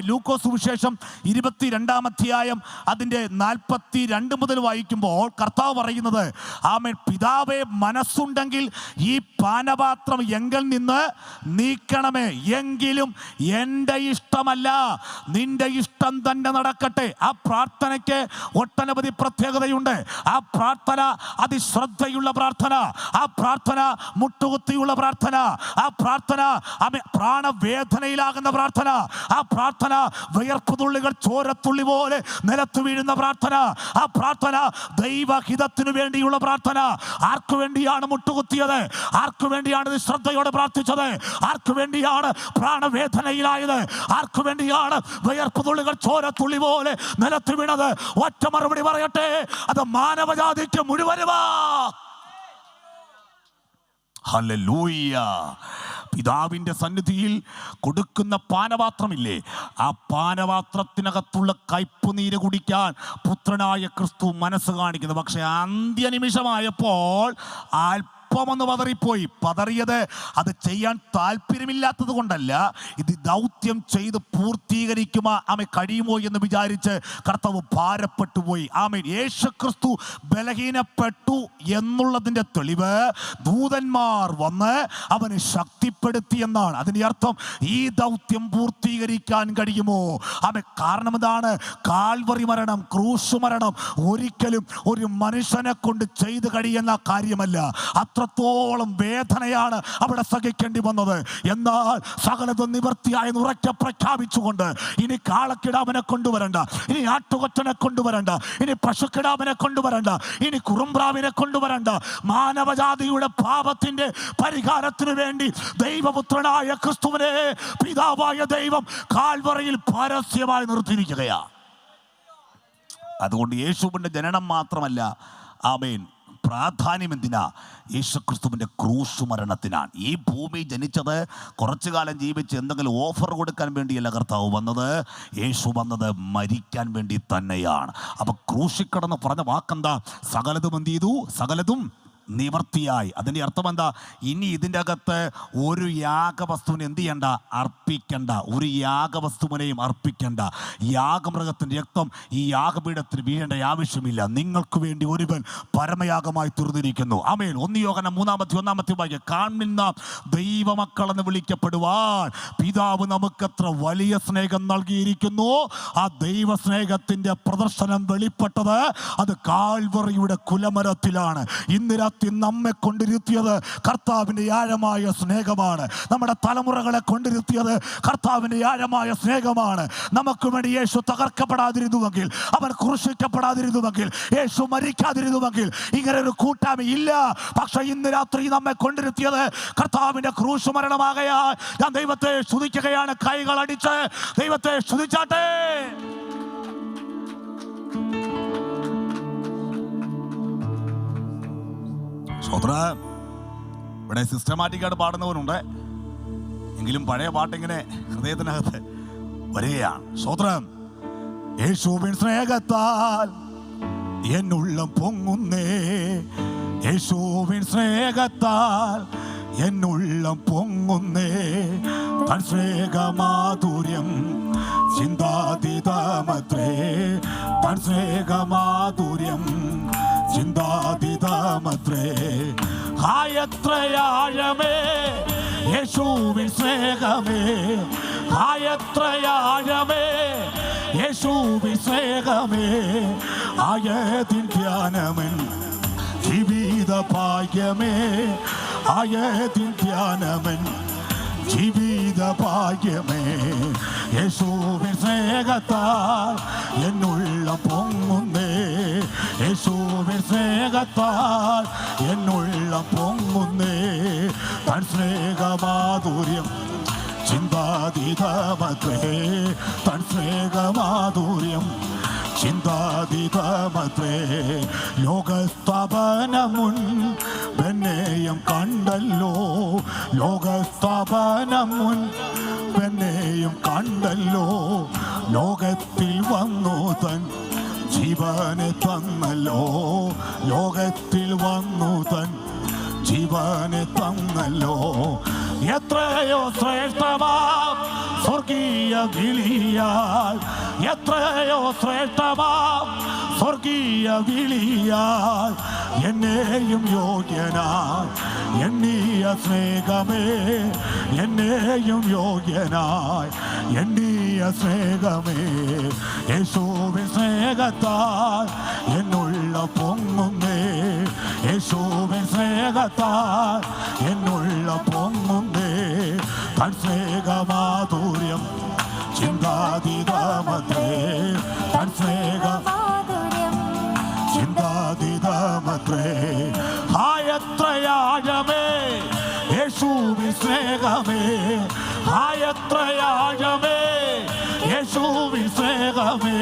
ലൂക്കോസ് സുവിശേഷം 22-ാം അധ്യായം അതിൻ്റെ 42 മുതൽ വായിക്കുമ്പോൾ കർത്താവ് പറയുന്നത്, പിതാവേ മനസ്സുണ്ടെങ്കിൽ ഈ പാനപാത്രം എങ്കിൽ നിന്ന് നീക്കണമേ, എങ്കിലും എൻ്റെ ഇഷ്ടമല്ല നിന്റെ ഇഷ്ടം തന്നെ നടക്കട്ടെ. ആ പ്രാർത്ഥനയ്ക്ക് ഒട്ടനവധി പ്രത്യേകതയുണ്ട്. ആ പ്രാർത്ഥന അതിശ്രദ്ധയുള്ള പ്രാർത്ഥന, ആ പ്രാർത്ഥന മുട്ടുകുത്തിയുള്ള പ്രാർത്ഥന, ആ പ്രാർത്ഥന പ്രാണവേദനയിലാകുന്ന പ്രാർത്ഥന, ആ പ്രാർത്ഥന വിയർപ്പുതുള്ളികൾ ചോരത്തുള്ളി പോലെ നിലത്ത് വീഴുന്ന പ്രാർത്ഥന, ആ പ്രാർത്ഥന ദൈവഹിതത്തിനു വേണ്ടിയുള്ള പ്രാർത്ഥന. ആർക്കു വേണ്ടിയാണ് മുട്ടുകുത്തിയത്? ആർക്കു വേണ്ടിയാണ് ശ്രദ്ധയോടെ പ്രാർത്ഥിച്ചത്? ആർക്കു വേണ്ടിയാണ് പ്രാണവേദനയിലായത്? ആർക്കു വേണ്ടിയാണ് വിയർപ്പുതുള്ളികൾ ചോരത്തുള്ളി പോലെ നിലത്ത് വീണത്? ഒറ്റ മറുപടി പറയട്ടെ, അത് മാനവജാതിക്ക് മുഴുവനുമാ. ഹല്ലേലൂയ. പിതാവിൻ്റെ സന്നിധിയിൽ കൊടുക്കുന്ന പാനപാത്രമില്ലേ, ആ പാനപാത്രത്തിനകത്തുള്ള കയ്പുനീര് കുടിക്കാൻ പുത്രനായ ക്രിസ്തു മനസ്സ് കാണിക്കുന്നു. പക്ഷെ അന്ത്യനിമിഷമായപ്പോൾ അല്പമൊന്ന് പതറിപ്പോയി. പതറിയത് അത് ചെയ്യാൻ താല്പര്യമില്ലാത്തത് കൊണ്ടല്ല, ഇത് ദൗത്യം ചെയ്ത് പൂർത്തീകരിക്കുമോ കഴിയുമോ എന്ന് വിചാരിച്ച് കർത്താവ് ഭാരപ്പെട്ടു പോയി. യേശു ക്രിസ്തു ബലഹീനപ്പെട്ടു എന്നുള്ളതിൻ്റെ തെളിവ് ദൂതന്മാർ വന്ന് അവനെ ശക്തിപ്പെടുത്തി എന്നാണ്. അതിൻ്റെ അർത്ഥം ഈ ദൗത്യം പൂർത്തീകരിക്കാൻ കഴിയുമോ? കാരണം എന്താണ്? കാൽവറി മരണം, ക്രൂശ് മരണം ഒരിക്കലും ഒരു മനുഷ്യനെ കൊണ്ട് ചെയ്ത് കഴിയുന്ന കാര്യമല്ല. അത്ര അത്രത്തോളം വേദനയാണ് അവിടെ സഹിക്കേണ്ടി വന്നത്. എന്നാൽ സകലതും നിവൃത്തിയായി ഉറക്കെ പ്രഖ്യാപിച്ചുകൊണ്ട് ഇനി കാളക്കിടാവിനെ കൊണ്ടുവരണ്ട, ഇനി ആട്ടുകൊറ്റനെ കൊണ്ടുവരണ്ട, ഇനി പശുക്കിടാവിനെ കൊണ്ടുവരണ്ട, ഇനി കുറുമ്പ്രാവിനെ കൊണ്ടുവരണ്ട. മാനവജാതിയുടെ പാപത്തിന്റെ പരിഹാരത്തിനു വേണ്ടി ദൈവപുത്രനായ ക്രിസ്തുവിനെ പിതാവായ ദൈവം കാൽവറിയിൽ പരസ്യമായി നിർത്തിയിരിക്കുകയാ. അതുകൊണ്ട് യേശുവിൻ്റെ ജനനം മാത്രമല്ല, ആമേൻ, പ്രാധാന്യം എന്തിനാ? യേശുക്രിസ്തുവിൻ്റെ ക്രൂശ് മരണത്തിനാണ്. ഈ ഭൂമി ജനിച്ചത് കുറച്ചു കാലം ജീവിച്ച് എന്തെങ്കിലും ഓഫർ കൊടുക്കാൻ വേണ്ടിയല്ല കർത്താവ് വന്നത്. യേശു വന്നത് മരിക്കാൻ വേണ്ടി തന്നെയാണ്. അപ്പൊ ക്രൂശിക്കടന്ന് പറഞ്ഞ വാക്കെന്താ? സകലതും എന്ത് ചെയ്തു? സകലതും നിവർത്തിയായി. അതിൻ്റെ അർത്ഥം എന്താ? ഇനി ഇതിൻ്റെ അകത്ത് ഒരു യാഗവസ്തുവിനെ എന്ത് ചെയ്യണ്ട? അർപ്പിക്കണ്ട. ഒരു യാഗവസ്തുവിനെയും അർപ്പിക്കണ്ട. യാഗമൃഗത്തിൻ്റെ രക്തം ഈ യാഗപീഠത്തിന് വീഴേണ്ട ആവശ്യമില്ല. നിങ്ങൾക്ക് വേണ്ടി ഒരുവൻ പരമയാഗമായി തീർന്നിരിക്കുന്നു. ആമേൻ. 1 യോഹന്നാൻ 3:1 വാക്യം, കാൺമിന്ന ദൈവമക്കളെന്ന് വിളിക്കപ്പെടുവാൻ പിതാവ് നമുക്കത്ര വലിയ സ്നേഹം നൽകിയിരിക്കുന്നു. ആ ദൈവസ്നേഹത്തിൻ്റെ പ്രദർശനം വെളിപ്പെട്ടത് അത് കാൽവറിയുടെ കുലമരത്തിലാണ്. ഇന്ന് നമ്മെ കൊണ്ടിരുത്തിയത് കർത്താവിൻ്റെ ആഴമായ സ്നേഹമാണ്. നമ്മുടെ തലമുറകളെ കൊണ്ടിരുത്തിയത് കർത്താവിൻ്റെ ആഴമായ സ്നേഹമാണ്. നമുക്ക് വേണ്ടി യേശു തകർക്കപ്പെടാതിരുന്നുവെങ്കിൽ, അവൻ ക്രൂശിക്കപ്പെടാതിരുന്നുവെങ്കിൽ, യേശു മരിക്കാതിരുന്നുവെങ്കിൽ ഇങ്ങനെ ഒരു കൂട്ടായ്മ ഇല്ല. പക്ഷെ ഇന്ന് രാത്രി നമ്മെ കൊണ്ടിരുത്തിയത് കർത്താവിൻ്റെ ക്രൂശ് മരണമാകയാൽ ഞാൻ ദൈവത്തെ സ്തുതിക്കുകയാണ്. കൈകൾ അടിച്ച് ദൈവത്തെ സ്തുതിച്ചാട്ടെ. സ്തോത്രം. ഇവിടെ സിസ്റ്റമാറ്റിക്കായിട്ട് പാടുന്നവരുണ്ട്, എങ്കിലും പഴയ പാട്ടിങ്ങനെ ഹൃദയത്തിനകത്ത് വരികയാണ്. സ്തോത്രം. യേശുവിൻ സ്നേഹത്താൽ എന്നുള്ളം പൊങ്ങുന്നേ, യേശുവിൻ സ്നേഹത്താൽ എന്നുള്ളം പൊങ്ങുന്നേ, തൻ സ്നേഹമാധുര്യം ചിന്താതീതമത്രേ, തൻ സ്നേഹമാധുര്യം ചിന്താതീതമത്രേ. ആയത്രയാഴമേ യേശുവിൻ സ്നേഹമേ, ആയത്രയാഴമേ യേശുവിൻ സ്നേഹമേ, ആയതിൻ ധ്യാനമൻ ജീവിത ഭാഗ്യമേ, ആയതിൻ ധ്യാനമൻ ജീവിത ഭാഗ്യമേ. യേശുവിൻ സ്നേഹത്താൽ എന്നുള്ളം പൊങ്ങുന്നേ, യേശുവിൻ സ്നേഹത്താൽ എന്നുള്ളം പൊങ്ങുന്നേ, തൻ സ്നേഹമാധുര്യം ചിന്താതീതമത്രേ, തൻ സ്നേഹമാധുര്യം ചിന്താതീതമത്രേ. ലോകസ്ഥാപനമുൻ ബെന്നേയം കണ്ടല്ലോ, ലോകസ്ഥാപനമുൻ ബെന്നേയം കണ്ടല്ലോ, ലോകത്തിൽ വന്നു തൻ ജീവനെ തന്നല്ലോ, ലോകത്തിൽ വന്നു തൻ ജീവനെ തന്നല്ലോ. എത്രയോ ശ്രേഷ്ഠമാം സ്വർഗീയ വിളിയാൽ, എത്രയോ ശ്രേഷ്ഠമാം സ്വർഗീയ വിളിയാൽ എന്നെയും യോഗ്യനായി എണ്ണിയ സ്നേഹമേ, എന്നെയും യോഗ്യനായി എണ്ണിയ സ്നേഹമേ. യേശുവിൻ സ്നേഹത്താൽ എന്നുള്ള പൊങ്ങുന്നേ, യേശുവിൻ സ്നേഹത്താൽ എന്നുള്ള പൊങ്ങുന്നേ, തൻ സ്നേഹമാധുര്യം ചിന്താതീതമത്രേ, തൻ സ്നേഹമാധുര്യം ചിന്താതീതമത്രേ. ആയത്രയാഴമേ യേശുവിൻ സ്നേഹമേ, ആയത്രയാഴമേ യേശുവിൻ സ്നേഹമേ,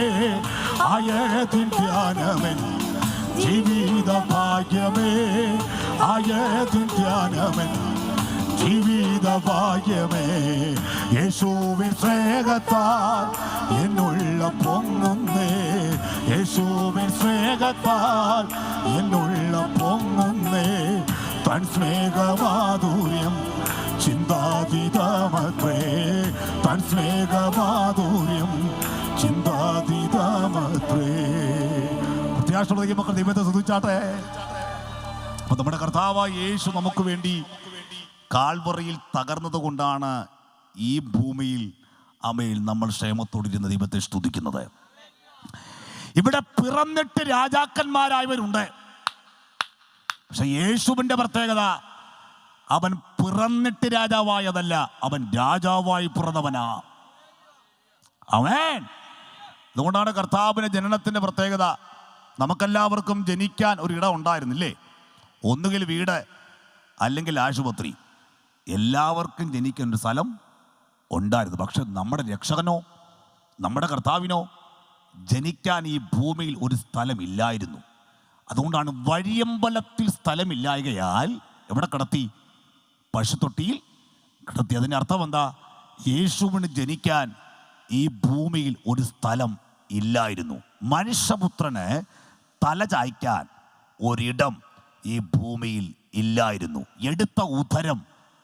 ആയതിൻ ധ്യാനമൻ ജീവിത ഭാഗ്യമേ, ആയതിൻ ധ്യാനമൻ ജീവിത ഭാഗ്യമേ. യേശുവിൻ സ്നേഹത്താൽ എന്നുള്ള പൊങ്ങുന്നേ, യേശുവിൻ സ്നേഹത്താൽ എന്നുള്ള പൊങ്ങുന്നേ, തൻ സ്നേഹമാധുര്യം ചിന്താതീതമത്രേ, തൻ സ്നേഹമാധുര്യം ചിന്താതീതമത്രേ. പ്രത്യാശയുള്ള മക്കൾ ദൈവത്തെ സ്തുതിച്ചാട്ടെ. അപ്പൊ നമ്മുടെ കർത്താവായ യേശു നമുക്ക് വേണ്ടി കാൽവറിയിൽ തകർന്നത് കൊണ്ടാണ് ഈ ഭൂമിയിൽ അമേൽ നമ്മൾ ക്ഷേമത്തോടിരുന്ന ദൈവത്തെ സ്തുതിക്കുന്നത്. ഇവിടെ പിറന്നിട്ട് രാജാക്കന്മാരായവരുണ്ട്, പക്ഷെ യേശുവിൻ്റെ പ്രത്യേകത, അവൻ പിറന്നിട്ട് രാജാവായതല്ല, അവൻ രാജാവായി പിറന്നവനാ. ആമേൻ. അതുകൊണ്ടാണ് കർത്താവിൻ്റെ ജനനത്തിൻ്റെ പ്രത്യേകത. നമുക്കെല്ലാവർക്കും ജനിക്കാൻ ഒരിടം ഉണ്ടായിരുന്നില്ലേ? ഒന്നുകിൽ വീട്, അല്ലെങ്കിൽ ആശുപത്രി. എല്ലാവർക്കും ജനിക്കാൻ ഒരു സ്ഥലം ഉണ്ടായിരുന്നു. പക്ഷെ നമ്മുടെ രക്ഷകനോ, നമ്മുടെ കർത്താവിനോ ജനിക്കാൻ ഈ ഭൂമിയിൽ ഒരു സ്ഥലമില്ലായിരുന്നു. അതുകൊണ്ടാണ് വഴിയമ്പലത്തിൽ സ്ഥലമില്ലായകയാൽ എവിടെ കിടത്തി? പശുത്തൊട്ടിയിൽ കിടത്തി. അതിൻ്റെ അർത്ഥം എന്താ? യേശുവിന് ജനിക്കാൻ ഈ ഭൂമിയിൽ ഒരു സ്ഥലം ഇല്ലായിരുന്നു. മനുഷ്യപുത്രന് തല ചായ്ക്കാൻ ഒരിടം ഈ ഭൂമിയിൽ ഇല്ലായിരുന്നു. എടുത്ത ഉദരം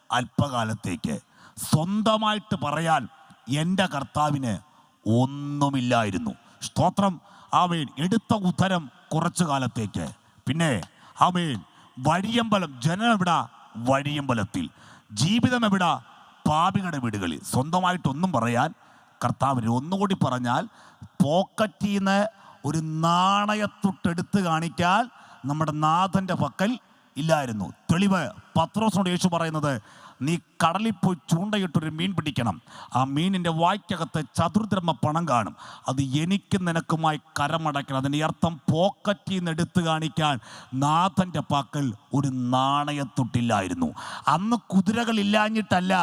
അല്പകാലത്തേക്ക്. സ്വന്തമായിട്ട് പറയാൻ എൻ്റെ കർത്താവിന് ഒന്നുമില്ലായിരുന്നു. സ്തോത്രം. ആമേൻ. എടുത്ത ഉദരം കുറച്ചു കാലത്തേക്ക്. പിന്നെ ആമേൻ, വഴിയമ്പലം. ജനം എവിടാ? വഴിയമ്പലത്തിൽ. ജീവിതം എവിടാ? പാപികളുടെ വീടുകളിൽ. സ്വന്തമായിട്ടൊന്നും പറയാൻ കർത്താവിന്, ഒന്നുകൂടി പറഞ്ഞാൽ പോക്കറ്റിൽ നിന്ന് ഒരു നാണയത്തൊട്ടെടുത്ത് കാണിക്കാൻ നമ്മുടെ നാഥൻ്റെ പക്കൽ ഇല്ലായിരുന്നു. തെളിവ് പത്രോസിനോട് യേശു പറയുന്നത്, നീ കടലിൽ പോയി ചൂണ്ടയിട്ടൊരു മീൻ പിടിക്കണം. ആ മീനിൻ്റെ വായ്ക്കകത്ത് ചതുർദ്രഹ്മ പണം കാണും. അത് എനിക്കും നിനക്കുമായി കരമടയ്ക്കണം. അതിൻ്റെ അർത്ഥം പോക്കറ്റിൽ നിന്ന് എടുത്ത് കാണിക്കാൻ നാഥൻ്റെ പക്കൽ ഒരു നാണയത്തൊട്ടില്ലായിരുന്നു. അന്ന് കുതിരകളില്ലാഞ്ഞിട്ടല്ല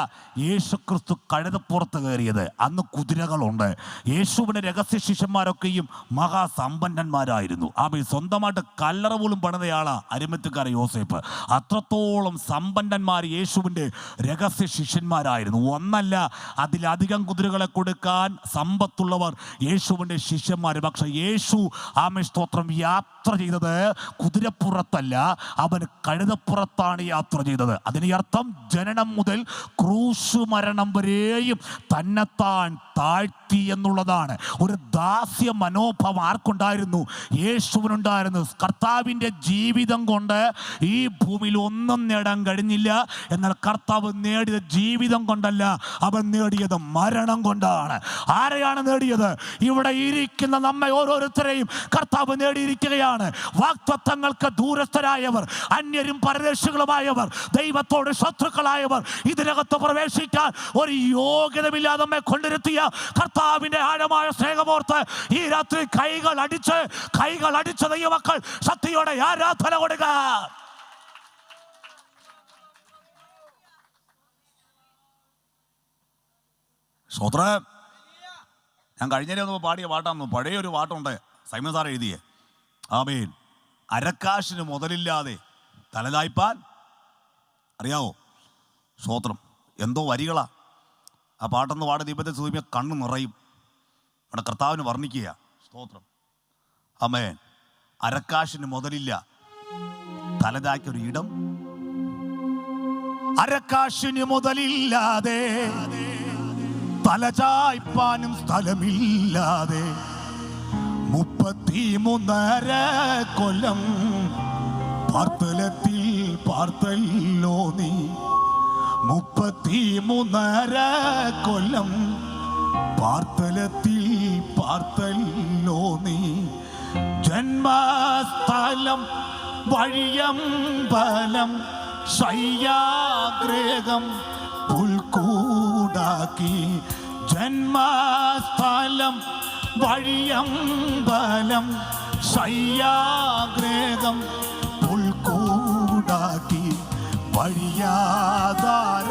യേശുക്രിസ്തു കഴുതപ്പുറത്ത് കയറിയത്. അന്ന് കുതിരകളുണ്ട്. യേശുവിൻ്റെ രഹസ്യ ശിഷ്യന്മാരൊക്കെയും മഹാസമ്പന്നന്മാരായിരുന്നു. സ്വന്തമായിട്ട് കല്ലറ പോലും പണിതയാളാ അരിമത്ഥ്യക്കാരൻ യോസേപ്പ്. അത്രത്തോളം സമ്പന്നന്മാർ യേശുവിൻ്റെ രഹസ്യ ശിഷ്യന്മാരായിരുന്നു. ഒന്നല്ല, അതിലധികം കുതിരകളെ കൊടുക്കാൻ സമ്പത്തുള്ളവർ യേശുവിൻ്റെ ശിഷ്യന്മാർ. പക്ഷെ യേശു സ്തോത്രം യാത്ര ചെയ്തത് കുതിരപ്പുറത്തല്ല, അവൻ കഴുതപ്പുറത്താണ് യാത്ര ചെയ്തത്. അതിന് അർത്ഥം ജനനം മുതൽ ക്രൂശ് മരണം വരെയും തന്നെത്താൻ താഴ്ത്തി എന്നുള്ളതാണ്. ഒരു ദാസ്യ മനോഭാവം ആർക്കുണ്ടായിരുന്നു? യേശുവിനുണ്ടായിരുന്നു. കർത്താവിൻ്റെ ജീവിതം കൊണ്ട് ഈ ഭൂമിയിൽ ഒന്നും നേടാൻ കഴിഞ്ഞില്ല. എന്നാൽ കർത്താവ് നേടിയത് ജീവിതം കൊണ്ടല്ല, അവൻ നേടിയത് മരണം കൊണ്ടാണ്. ആരെയാണ് നേടിയത്? ഇവിടെ ഇരിക്കുന്ന നമ്മെ ഓരോരുത്തരെയും കർത്താവ് നേടിയിരിക്കുകയാണ്. വാഗ്ദത്തങ്ങൾക്ക് ദൂരസ്ഥരായവർ, അന്യരും പരദേശികളുമായവർ, ദൈവത്തോട് ശത്രുക്കളായവർ, ഇതിനകത്ത് പ്രവേശിക്കാൻ ഒരു യോഗ്യതമില്ലാതെ നമ്മെ കൊണ്ടിരുത്തിയ കർത്താവിന്റെ ആഴമായ സ്നേഹമോർത്ത് ഈ രാത്രി കൈകൾ അടിച്ച് ദൈവമക്കൾ ശക്തിയോടെ ആരാധന കൊടുക്കുക. സ്തോത്രം. ഞാൻ കഴിഞ്ഞ പാടിയ പാട്ടാണ്, പഴയൊരു പാട്ടുണ്ട്, സൈമൺ സാർ എഴുതിയ. ആമേൻ. അരക്കാശിന് മുതലില്ലാതെ തലതായ്പാൻ അറിയാവോ? സ്തോത്രം. എന്തോ വരികളാ ആ പാട്ടെന്ന് പാടി ദീപത്തെ സൂചിപ്പിച്ച കണ്ണ് നിറയും. അവിടെ കർത്താവിന് വർണ്ണിക്കുക. സ്തോത്രം. ആമേൻ. അരക്കാശിന് മുതലില്ല, തലതായ്ക്കൊരു ഇടം. അരക്കാശിന് മുതലില്ലാതെ തലചായ്പാനും സ്ഥലമില്ലാതെ 33.5 കൊല്ലം പാർത്തലത്തിൽ പാർത്തല്ലോ നീ. 33.5 കൊല്ലം പാർത്തലത്തിൽ പാർത്തല്ലോ നീ. ജന്മസ്ഥലം വഴിയമ്പലം ശയ്യാഗ്രഹം പുൽക്കൂടാക്കി. ജന്മസ്ഥലം വഴിയമ്പലം ശയ്യാഗ്രഹം പുൽക്കൂടാക്കി. വഴിയാധാര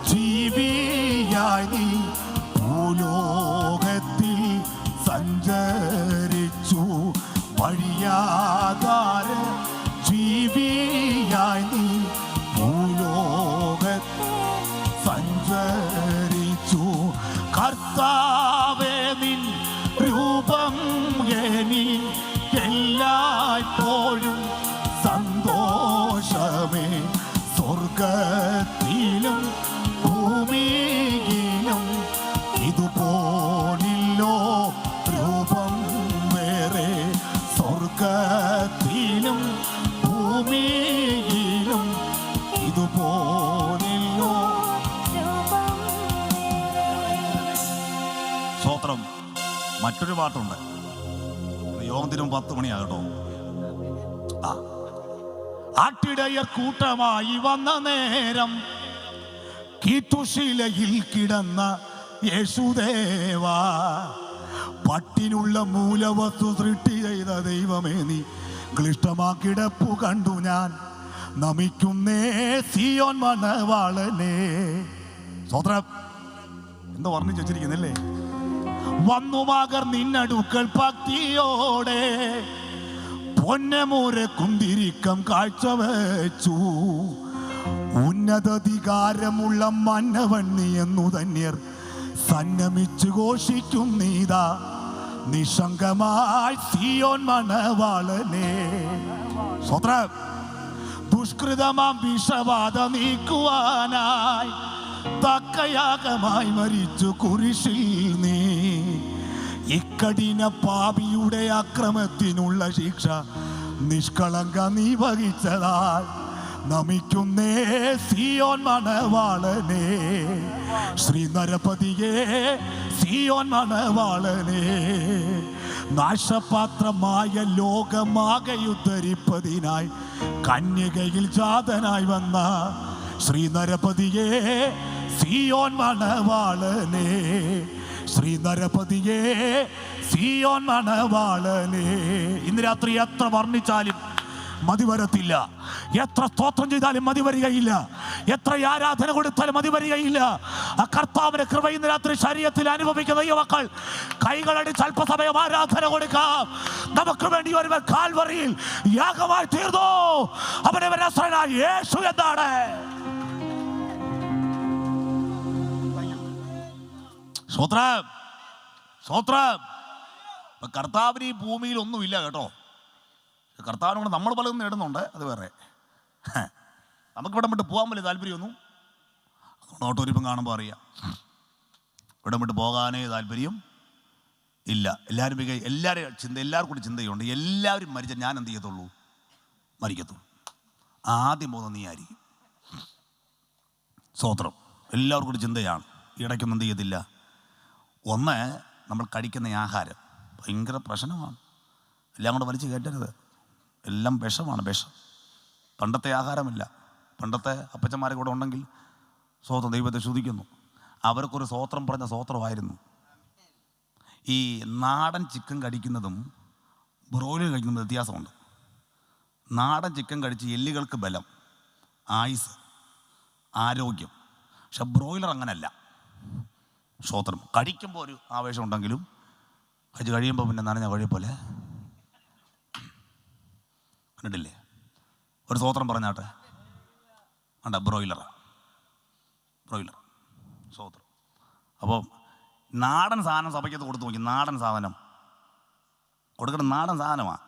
ജീവിയായി ഭൂലോകത്തിൽ സഞ്ചരിച്ചു. വഴിയാധാര ജീവിയായി ഭൂലോകത്തിൽ സഞ്ചരിച്ചു. കർത്താവേ നിൻ രൂപം എനി എല്ലായ്പ്പോഴും സന്തോഷമേ. സ്വർഗത്തിലും ഭൂമിയിലും ഇതുപോലില്ലോ രൂപം വേറെ. സ്വർഗത്തിലും ഭൂമിയിലും ഇതുപോലില്ലോ. സ്തോത്രം. മറ്റൊരു പാട്ടുണ്ട്, യോഹന്നാൻ 10 മണിയാകട്ടോ. ആട്ടിടയർ കൂട്ടമായി വന്ന നേരം കീറ്റുശീലയിൽ കിടന്ന യേശുദേവ, പട്ടിനുള്ള മൂലവസ്തു സൃഷ്ടി ചെയ്ത ദൈവമേ നീ ക്ലിഷ്ടമാക്കിടപ്പു കണ്ടു ഞാൻ നമിക്കുന്നേ സിയോൻ മണവാളനെ. സ്വത്രം എന്ന് പറഞ്ഞു വെച്ചിരിക്കുന്നല്ലേ. വന്നുമാകർ നിന്നടുക്കൽ ഭക്തിയോടെ പൊന്നമൂരെ കുന്തിരിക്കം കാഴ്ചവെച്ചു. ഉന്നതാധികാരമുള്ള മന്നവൻ നീ എന്നു ധന്യർ സന്നമിച്ചു ഘോഷിക്കും നീതാ നിശങ്കമായി സിയോൻ മണവാളനെ. സ്വത്രം ദുഷ്കൃതമാം വിഷബാധ നീക്കുവാനായി തക്കയാഗമായി മരിച്ചു കുരിശിൽ നീ. ഇക്കഠിന പാപിയുടെ അക്രമത്തിനുള്ള ശിക്ഷ നിഷ്കളങ്ക നീ വഹിച്ചതാൽ നമിക്കുന്നേ സിയോൻ മണവാളനെ. ശ്രീനരപതിയെ സിയോൻ മണവാളനെ. നാശപാത്രമായ ലോകമാകെ ഉദ്ധരിപ്പതിനായി കന്യകയിൽ ജാതനായി വന്ന ശ്രീനരപതിയെ സിയോൻ മണവാളനെ. ശ്രീനരപതിയെ സിയോൻ മണവാളനെ. ഇന്ന് രാത്രി എത്ര വർണ്ണിച്ചാലും മതി വരത്തില്ല, എത്ര സ്തോത്രം ചെയ്താലും മതി വരികയില്ല, എത്ര ആരാധന കൊടുത്താലും മതി വരികയില്ല. ആ കർത്താവിന്റെ കൃപ ഇന്ന് രാത്രി ശരീരത്തിൽ അനുഭവിക്കുന്ന ഈ മക്കൾ കൈകളടിച്ച് അല്പസമയം ആരാധന കൊടുക്കാം. നമുക്ക് വേണ്ടി ഒരുവൻ കാൽവറിയിൽ യാഗമായി തീർന്നു. അവനെ യേശു എന്താണ്. സ്വത്രം സ്വത്രം. കർത്താവിന് ഈ ഭൂമിയിൽ ഒന്നുമില്ല കേട്ടോ. കർത്താവിനോട് നമ്മൾ പലതും നേടുന്നുണ്ട്, അത് വേറെ. നമുക്കിവിടെ വിട്ട് പോകാൻ വലിയ താല്പര്യമൊന്നും, അതുകൊണ്ട് ഓട്ടോരിപ്പം കാണുമ്പോൾ അറിയാം ഇവിടെ വിട്ട് പോകാനേ താല്പര്യം ഇല്ല. എല്ലാവരും കൂടി ചിന്തയുണ്ട്. എല്ലാവരും മരിച്ചാൽ ഞാൻ എന്ത് ചെയ്യത്തുള്ളൂ? മരിക്കത്തുള്ളൂ. ആദ്യം പോകുന്നത് നീ ആയിരിക്കും. സ്വത്രം. എല്ലാവർക്കും കൂടി ചിന്തയാണ്. ഇടയ്ക്കൊന്നും എന്ത് ചെയ്യത്തില്ല. ഒന്ന്, നമ്മൾ കഴിക്കുന്ന ആഹാരം ഭയങ്കര പ്രശ്നമാണ്. എല്ലാം കൂടെ വലിച്ചു കയറ്റരുത്. എല്ലാം വിഷമാണ്, വിഷം. പണ്ടത്തെ ആഹാരമില്ല. പണ്ടത്തെ അപ്പച്ചന്മാരെ കൂടെ ഉണ്ടെങ്കിൽ സ്വോത്രം ദൈവത്തെ ശ്രുതിക്കുന്നു. അവർക്കൊരു സ്വോത്രം പറഞ്ഞ സ്വോത്രമായിരുന്നു. ഈ നാടൻ ചിക്കൻ കഴിക്കുന്നതും ബ്രോയിലർ കഴിക്കുന്നതും വ്യത്യാസമുണ്ട്. നാടൻ ചിക്കൻ കഴിച്ച് എല്ലുകൾക്ക് ബലം, ആയുസ്, ആരോഗ്യം. പക്ഷെ ബ്രോയിലർ അങ്ങനല്ല. സ്വോത്രം കഴിക്കുമ്പോൾ ഒരു ആവേശം ഉണ്ടെങ്കിലും കഴിയുമ്പോൾ പിന്നെ നനഞ്ഞ കഴിയ പോലെ കണ്ടിട്ടില്ലേ? ഒരു സ്വോത്രം പറഞ്ഞാട്ടെ. വേണ്ട, ബ്രോയിലർ സ്വോത്രം. അപ്പോൾ നാടൻ സാധനം സഭയ്ക്കകത്ത് കൊടുത്തു നോക്കി. നാടൻ സാധനം കൊടുക്കണം. നാടൻ സാധനമാണ്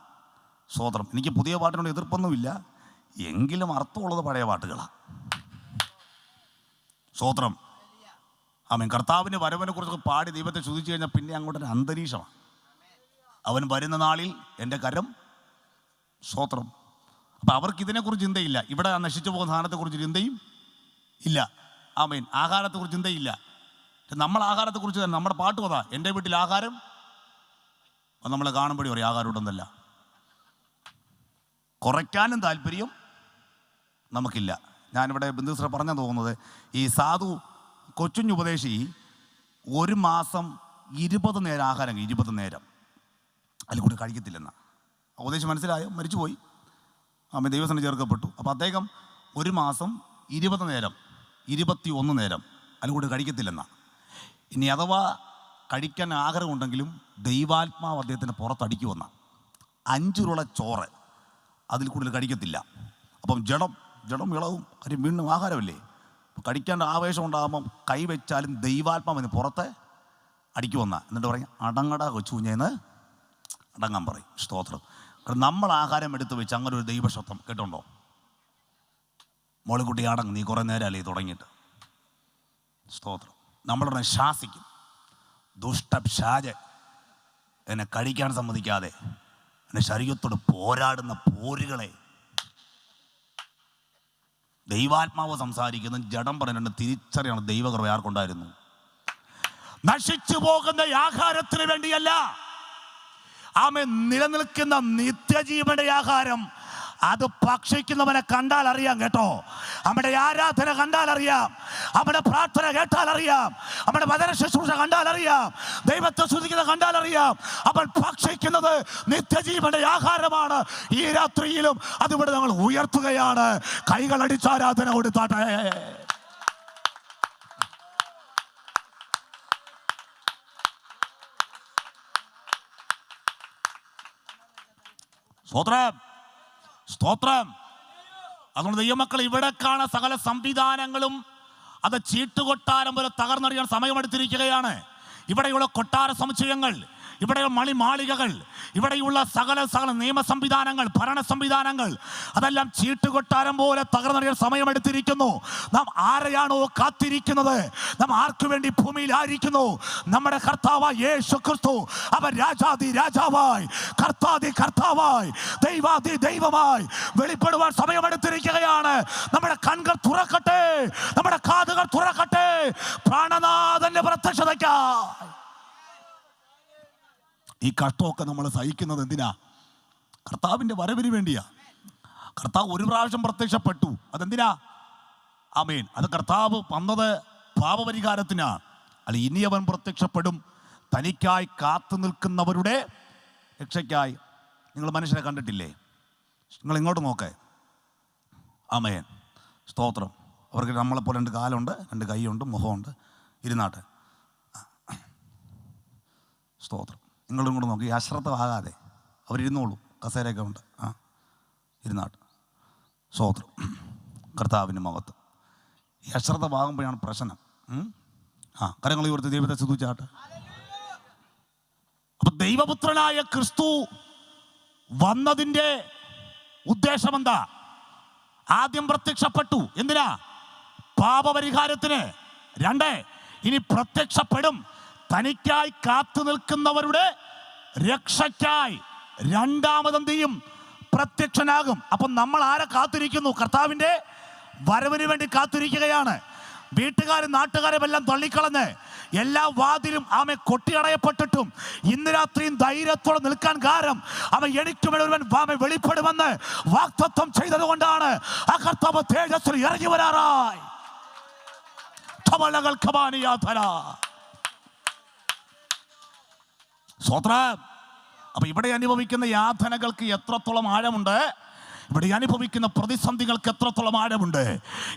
സ്വോത്രം. എനിക്ക് പുതിയ പാട്ടിനോട് എതിർപ്പൊന്നുമില്ല, എങ്കിലും അർത്ഥമുള്ളത് പഴയ പാട്ടുകളാണ്. സ്വോത്രം. ആമേൻ. കർത്താവിൻ്റെ വരവിനെ കുറിച്ചൊക്കെ പാടി ദൈവത്തെ സ്തുതിച്ചു കഴിഞ്ഞാൽ പിന്നെ അങ്ങോട്ടൊരു അന്തരീക്ഷമാണ്. അവൻ വരുന്ന നാളിൽ എൻ്റെ കരം. സ്വോത്രം. അപ്പം അവർക്ക് ഇതിനെക്കുറിച്ച് ചിന്തയില്ല. ഇവിടെ നശിച്ചു പോകുന്ന സാധനത്തെക്കുറിച്ച് ചിന്തയും ഇല്ല. ആമേൻ. ആഹാരത്തെക്കുറിച്ച് ചിന്തയില്ല. നമ്മൾ ആഹാരത്തെക്കുറിച്ച് തന്നെ നമ്മുടെ പാട്ട് പോതാ. എൻ്റെ വീട്ടിൽ ആഹാരം നമ്മളെ കാണുമ്പോഴേ പറയും ആഹാരം ഉണ്ടെന്നല്ല. കുറയ്ക്കാനും താല്പര്യം നമുക്കില്ല. ഞാനിവിടെ ബിന്ദുശ്ര പറഞ്ഞു തോന്നുന്നത്, ഈ സാധു കൊച്ചുഞ്ഞുപദേശി 1 മാസം 20 നേരം ആഹാരം 20 നേരം അതിൽ കൂടി കഴിക്കത്തില്ലെന്നാ ഉപദേശം. മനസ്സിലായോ? മരിച്ചുപോയി. ആമേൻ. ദൈവസന്നിധി ചേർക്കപ്പെട്ടു. അപ്പോൾ അദ്ദേഹം 1 മാസം 20 നേരം 21 നേരം അതിൽ കൂടി കഴിക്കത്തില്ലെന്നാ. ഇനി അഥവാ കഴിക്കാൻ ആഗ്രഹമുണ്ടെങ്കിലും ദൈവാത്മാവ് അദ്ദേഹത്തിന് പുറത്തടിക്കുമെന്ന 5 ഉരുള ചോറ് അതിൽ കൂടുതൽ കഴിക്കത്തില്ല. അപ്പം ജഡം ഇളവും. കാര്യം വീണ്ടും ആഹാരമല്ലേ. അപ്പോൾ കഴിക്കേണ്ട ആവേശം ഉണ്ടാകുമ്പം കൈവച്ചാലും ദൈവാത്മാവിന് പുറത്ത് അടിക്കുമെന്ന. എന്നിട്ട് പറയും അടങ്ങട കൊച്ചുകുഞ്ഞേന്ന് അടങ്ങാൻ പറയും. സ്തോത്രം. കാരണം നമ്മൾ ആഹാരം എടുത്ത് വെച്ച് അങ്ങനെ ഒരു ദൈവശബ്ദം കേട്ടുണ്ടോ? മോളിക്കുട്ടി അടങ്ങ്, നീ കുറേ നേരമല്ലേ തുടങ്ങിയിട്ട്. സ്തോത്രം. നമ്മളുടെ ശാസിക്കും. ദുഷ്ടപിശാച് എന്നെ കഴിക്കാൻ സമ്മതിക്കാതെ എൻ്റെ ശരീരത്തോട് പോരാടുന്ന പോരുകളെ ദൈവാത്മാവ് സംസാരിക്കുന്ന ജഡം പറയുന്നുണ്ട്. തിരിച്ചറിയാണ് ദൈവകൃപ ആർക്കുണ്ടായിരുന്നു. നശിച്ചു പോകുന്ന ആഹാരത്തിന് വേണ്ടിയല്ല, ആമേൻ, നിലനിൽക്കുന്ന നിത്യജീവന്റെ ആഹാരം അത് ഭക്ഷിക്കുന്നവനെ കണ്ടാൽ അറിയാം കേട്ടോ. നമ്മുടെ ആരാധന കണ്ടാൽ അറിയാം, നമ്മുടെ പ്രാർത്ഥന കേട്ടാൽ അറിയാം, നമ്മുടെ വചന ശുശ്രൂഷ കണ്ടാൽ അറിയാം, ദൈവത്തെ സ്തുതിക്കുന്നത് കണ്ടാൽ അറിയാം. അവൻ ഭക്ഷിക്കുന്നത് നിത്യജീവന്റെ ആഹാരമാണ്. ഈ രാത്രിയിലും അതിവിടെ ഞങ്ങൾ ഉയർത്തുകയാണ്. കൈകളടിച്ച് ആരാധന കൊടുത്താട്ടെ. സ്തോത്രം, സ്തോത്രം. അതുകൊണ്ട് ദൈവമക്കൾ, ഇവിടെ കാണുന്ന സകല സംവിധാനങ്ങളും അത് ചീട്ടുകൊട്ടാരം പോലെ തകർന്നറിയാൻ സമയമെടുത്തിരിക്കുകയാണ്. ഇവിടെയുള്ള കൊട്ടാര സമുച്ചയങ്ങൾ, ഇവിടെയുള്ള മണിമാളികകൾ, ഇവിടെയുള്ള സകല നിയമ സംവിധാനങ്ങൾ, ഭരണ സംവിധാനങ്ങൾ, അതെല്ലാം ചീട്ടുകൊട്ടാരം പോലെ തകർന്നറിയാൻ സമയമെടുത്തിരിക്കുന്നു. നാം ആരെയാണോ കാത്തിരിക്കുന്നത്, നാം ആർക്കു വേണ്ടി ഭൂമിയിലായിരിക്കുന്നു? നമ്മുടെ കർത്താവായ യേശു ക്രിസ്തു. അവൻ രാജാതി രാജാവായി, കർത്താതി കർത്താവായി, ദൈവാതി ദൈവമായി വെളിപ്പെടുവാൻ സമയമെടുത്തിരിക്കുകയാണ്. നമ്മുടെ കൺകൾ തുറക്കട്ടെ, നമ്മുടെ കാതുകൾ തുറക്കട്ടെ, പ്രാണനാഥന്റെ പ്രത്യക്ഷതയ്ക്കായി. ഈ കഷ്ടമൊക്കെ നമ്മൾ സഹിക്കുന്നത് എന്തിനാ? കർത്താവിൻ്റെ വരവിന് വേണ്ടിയാ. കർത്താവ് ഒരു പ്രാവശ്യം പ്രത്യക്ഷപ്പെട്ടു, അതെന്തിനാ? ആമേൻ. അത് കർത്താവ് വന്നത് പാപപരിഹാരത്തിനാ. അല്ല, ഇനി അവൻ പ്രത്യക്ഷപ്പെടും തനിക്കായി കാത്തു നിൽക്കുന്നവരുടെ രക്ഷയ്ക്കായി. നിങ്ങൾ മനുഷ്യനെ കണ്ടിട്ടില്ലേ? നിങ്ങൾ ഇങ്ങോട്ട് നോക്കേ. ആമേൻ, സ്തോത്രം. അവർക്ക് നമ്മളെപ്പോലെ 2 കാലുണ്ട്, 2 കൈയുണ്ട്, മുഖമുണ്ട്. ഇരുന്നാട്ടെ. സ്തോത്രം. നിങ്ങളും കൂടെ നോക്കി, അശ്രദ്ധമാകാതെ അവരിരുന്നോളൂ. കസേരയൊക്കെ ഉണ്ട്. ഇരുന്നാട്ട്. സ്തോത്രം. കർത്താവിൻ്റെ മഹത്വം. ഈ അശ്രദ്ധമാകുമ്പോഴാണ് പ്രശ്നം. കരങ്ങൾ ഉയർത്തി ദൈവത്തെ സ്തുതിച്ചാട്ടെ. അപ്പൊ ദൈവപുത്രനായ ക്രിസ്തു വന്നതിൻ്റെ ഉദ്ദേശം എന്താ? ആദ്യം പ്രത്യക്ഷപ്പെട്ടു. എന്തിനാ? പാപപരിഹാരത്തിന്. 2, ഇനി പ്രത്യക്ഷപ്പെടും തനിക്കായി കാത്തു നിൽക്കുന്നവരുടെ രക്ഷയ്ക്കായി. 2ാമതെന്ത് ചെയ്യും? പ്രത്യക്ഷനാകും. അപ്പം നമ്മൾ ആരെ കാത്തിരിക്കുന്നു? കർത്താവിൻ്റെ വരവിന് വേണ്ടി കാത്തിരിക്കുകയാണ്. വീട്ടുകാരും നാട്ടുകാരും എല്ലാം തള്ളിക്കളഞ്ഞ് എല്ലാ വാതിലും ആമെ കൊട്ടിയടയപ്പെട്ടിട്ടും ഇന്ന് രാത്രിയും ധൈര്യത്തോടെ നിൽക്കാൻ കാരണം അവൻ എനിക്കുമൊരുവൻ വെളിപ്പെടുമെന്ന് വാഗ്ദത്തം ചെയ്തത് കൊണ്ടാണ്. ആ കർത്താവ് തേജസ്സിൽ ഇറങ്ങി വരാറായി. സ്വത്രം. അപ്പൊ ഇവിടെ അനുഭവിക്കുന്ന യാതനകൾക്ക് എത്രത്തോളം ആഴമുണ്ട്? ഇവിടെ അനുഭവിക്കുന്ന പ്രതിസന്ധികൾക്ക് എത്രത്തോളം ആഴമുണ്ട്?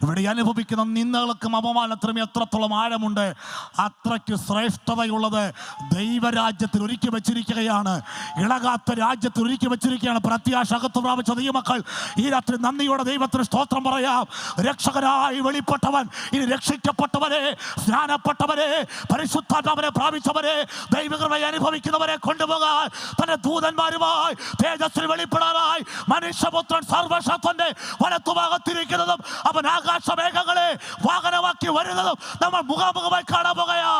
ഇവിടെ അനുഭവിക്കുന്ന നിന്ദകൾക്കും അപമാനത്തിനും എത്രത്തോളം ആഴമുണ്ട്? അത്രയ്ക്ക് ശ്രേഷ്ഠതയുള്ളത് ദൈവരാജ്യത്തിൽ ഒരുക്കി വെച്ചിരിക്കുകയാണ്. ഇളകാത്ത രാജ്യത്തിൽ ഒരുക്കി വെച്ചിരിക്കുകയാണ്. പ്രത്യാശ അകത്ത് പ്രാപിച്ച ദൈവമക്കൾ ഈ രാത്രി നന്ദിയോടെ ദൈവത്തിന് സ്തോത്രം പറയാം. രക്ഷകനായി വെളിപ്പെട്ടവൻ, ഇനി രക്ഷിക്കപ്പെട്ടവരെ, സ്നാനപ്പെട്ടവരെ, പരിശുദ്ധാത്മാവിനെ പ്രാപിച്ചവരെ, ദൈവകൃപയെ അനുഭവിക്കുന്നവരെ കൊണ്ടുപോകാൻ തന്റെ ദൂതന്മാരുമായി തേജസ്സിൽ വെളിപ്പെടാനായി മനുഷ്യപുത്രൻ സർവശക്തന്റെ വലത്തുഭാഗത്തിരിക്കുന്നതും അവൻ ആകാശമേഘങ്ങളെ വാഹനമാക്കി വരുന്നതും നമ്മൾ മുഖാമുഖമായി കാണാൻ പോകുകയാ.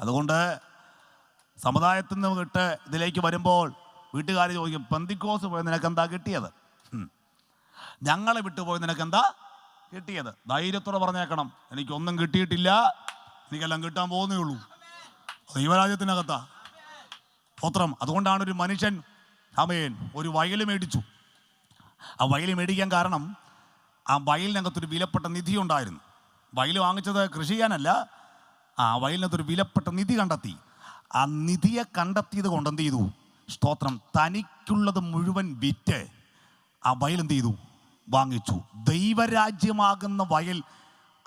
അതുകൊണ്ട് സമുദായത്തിൽ നിന്ന് വിട്ട് ഇതിലേക്ക് വരുമ്പോൾ വീട്ടുകാർ ചോദിക്കും, പെന്തിക്കോസ് പോയി നിനക്ക് എന്താ കിട്ടിയത്? ഞങ്ങളെ വിട്ടുപോയി നിനക്ക് എന്താ കിട്ടിയത്? ധൈര്യത്തോടെ പറഞ്ഞേക്കണം, എനിക്കൊന്നും കിട്ടിയിട്ടില്ല, എനിക്കെല്ലാം കിട്ടാൻ പോകുന്നേ ഉള്ളൂ. ദൈവരാജ്യത്തിനകത്താ. സ്തോത്രം. അതുകൊണ്ടാണ് ഒരു മനുഷ്യൻ ആമേൻ ഒരു വയൽ മേടിച്ചു. ആ വയൽ മേടിക്കാൻ കാരണം ആ വയലിനകത്തൊരു വിലപ്പെട്ട നിധി ഉണ്ടായിരുന്നു. വയൽ വാങ്ങിച്ചത് കൃഷി ചെയ്യാനല്ല, ആ വയലിനകത്തൊരു വിലപ്പെട്ട നിധി കണ്ടെത്തി. ആ നിധിയെ കണ്ടെത്തിയത് കൊണ്ട് എന്ത് ചെയ്തു? സ്തോത്രം. തനിക്കുള്ളത് മുഴുവൻ വിറ്റ് ആ വയൽ എന്ത് ചെയ്തു? വാങ്ങിച്ചു. ദൈവരാജ്യമാകുന്ന വയൽ,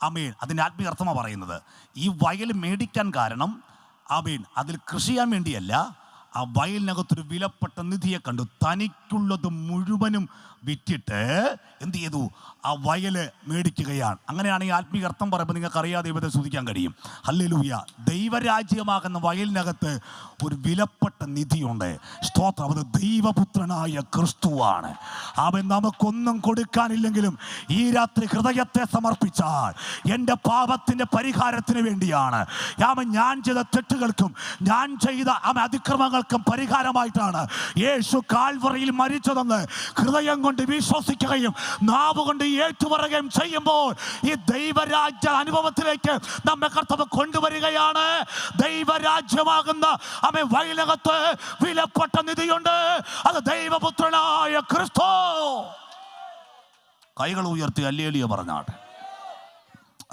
ആമേൻ, അതിൻ്റെ ആത്മീയ അർത്ഥമാണ് പറയുന്നത്. ഈ വയൽ മേടിക്കാൻ കാരണം ആമേൻ അതിൽ കൃഷി ചെയ്യാൻ വേണ്ടിയല്ല, ആ വയലിനകത്തൊരു വിലപ്പെട്ട നിധിയെ കണ്ടു. തനിക്കുള്ളത് മുഴുവനും വിറ്റിട്ട് എന്ത് ചെയ്തു? ആ വയല് മേടിക്കുകയാണ്. അങ്ങനെയാണ് ഈ ആത്മീയ അർത്ഥം പറയുമ്പോൾ നിങ്ങൾക്ക് അറിയാതെ ദൈവത്തെ സ്തുതിക്കാൻ കഴിയും. ഹല്ലേലൂയ. ദൈവരാജ്യമാകുന്ന വയലിനകത്ത് ഒരു വിലപ്പെട്ട നിധിയുണ്ട്. സ്തോത്രം. അത് ദൈവപുത്രനായ ക്രിസ്തുവാണ്. അവൻ നമുക്കൊന്നും കൊടുക്കാനില്ലെങ്കിലും ഈ രാത്രി ഹൃദയത്തെ സമർപ്പിച്ചാൽ എൻ്റെ പാപത്തിൻ്റെ പരിഹാരത്തിന് വേണ്ടിയാണ്. ഞാൻ ചെയ്ത തെറ്റുകൾക്കും ഞാൻ ചെയ്ത അതിക്രമങ്ങൾ പാപങ്ങൾക്കും പരിഹാരമായിട്ടാണ് യേശു കാൽവറിയിൽ മരിച്ചതെന്ന് ഹൃദയം കൊണ്ട് വിശ്വസിക്കുകയും നാവുകൊണ്ട് ഏറ്റുപറയുകയും ചെയ്യുമ്പോൾ ഈ ദൈവരാജ്യ അനുഭവത്തിലേക്ക് നമ്മെ കർത്താവ് കൊണ്ടുവരികയാണ്. ദൈവരാജ്യമാകുന്ന അമ്മ വയലകത്ത് വിലപ്പെട്ട നിധിയുണ്ട്. അത് ദൈവപുത്രനായ ക്രിസ്തു. കൈകൾ ഉയർത്തി ഹല്ലേലൂയ പറഞ്ഞാട്ടെ.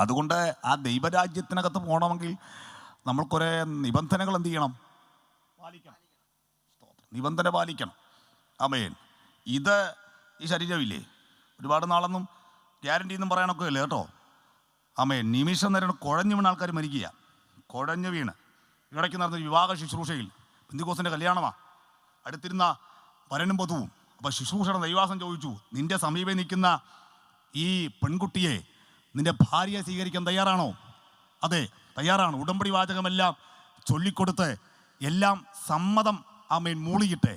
അതുകൊണ്ട് ആ ദൈവരാജ്യത്തിനകത്ത് പോകണമെങ്കിൽ നമ്മൾ കുറേ നിബന്ധനകൾ എന്ത് ചെയ്യണം? പാലിക്കണം. നിബന്ധന പാലിക്കണം. ആമേൻ. ഇത് ഈ ശരീരമില്ലേ, ഒരുപാട് നാളൊന്നും ഗ്യാരണ്ടി ഒന്നും പറയാനൊക്കെ ഇല്ല കേട്ടോ. ആമേൻ. നിമിഷം നേരം കുഴഞ്ഞു വീണ ആൾക്കാർ മരിക്കുക. കുഴഞ്ഞു വീണ് ഇടയ്ക്ക് നടന്ന വിവാഹ ശുശ്രൂഷയിൽ പെന്തിക്കോസിൻ്റെ കല്യാണമാണ്. അടുത്തിരുന്ന വരനും വധുവും. അപ്പോൾ ശുശ്രൂഷയുടെ ദൈവാസം ചോദിച്ചു, നിന്റെ സമീപം നിൽക്കുന്ന ഈ പെൺകുട്ടിയെ നിന്റെ ഭാര്യയെ സ്വീകരിക്കാൻ തയ്യാറാണോ? അതെ, തയ്യാറാണ്. ഉടമ്പടി വാചകമെല്ലാം ചൊല്ലിക്കൊടുത്ത് എല്ലാം സമ്മതം ആമേൻ മൂളിയിട്ട്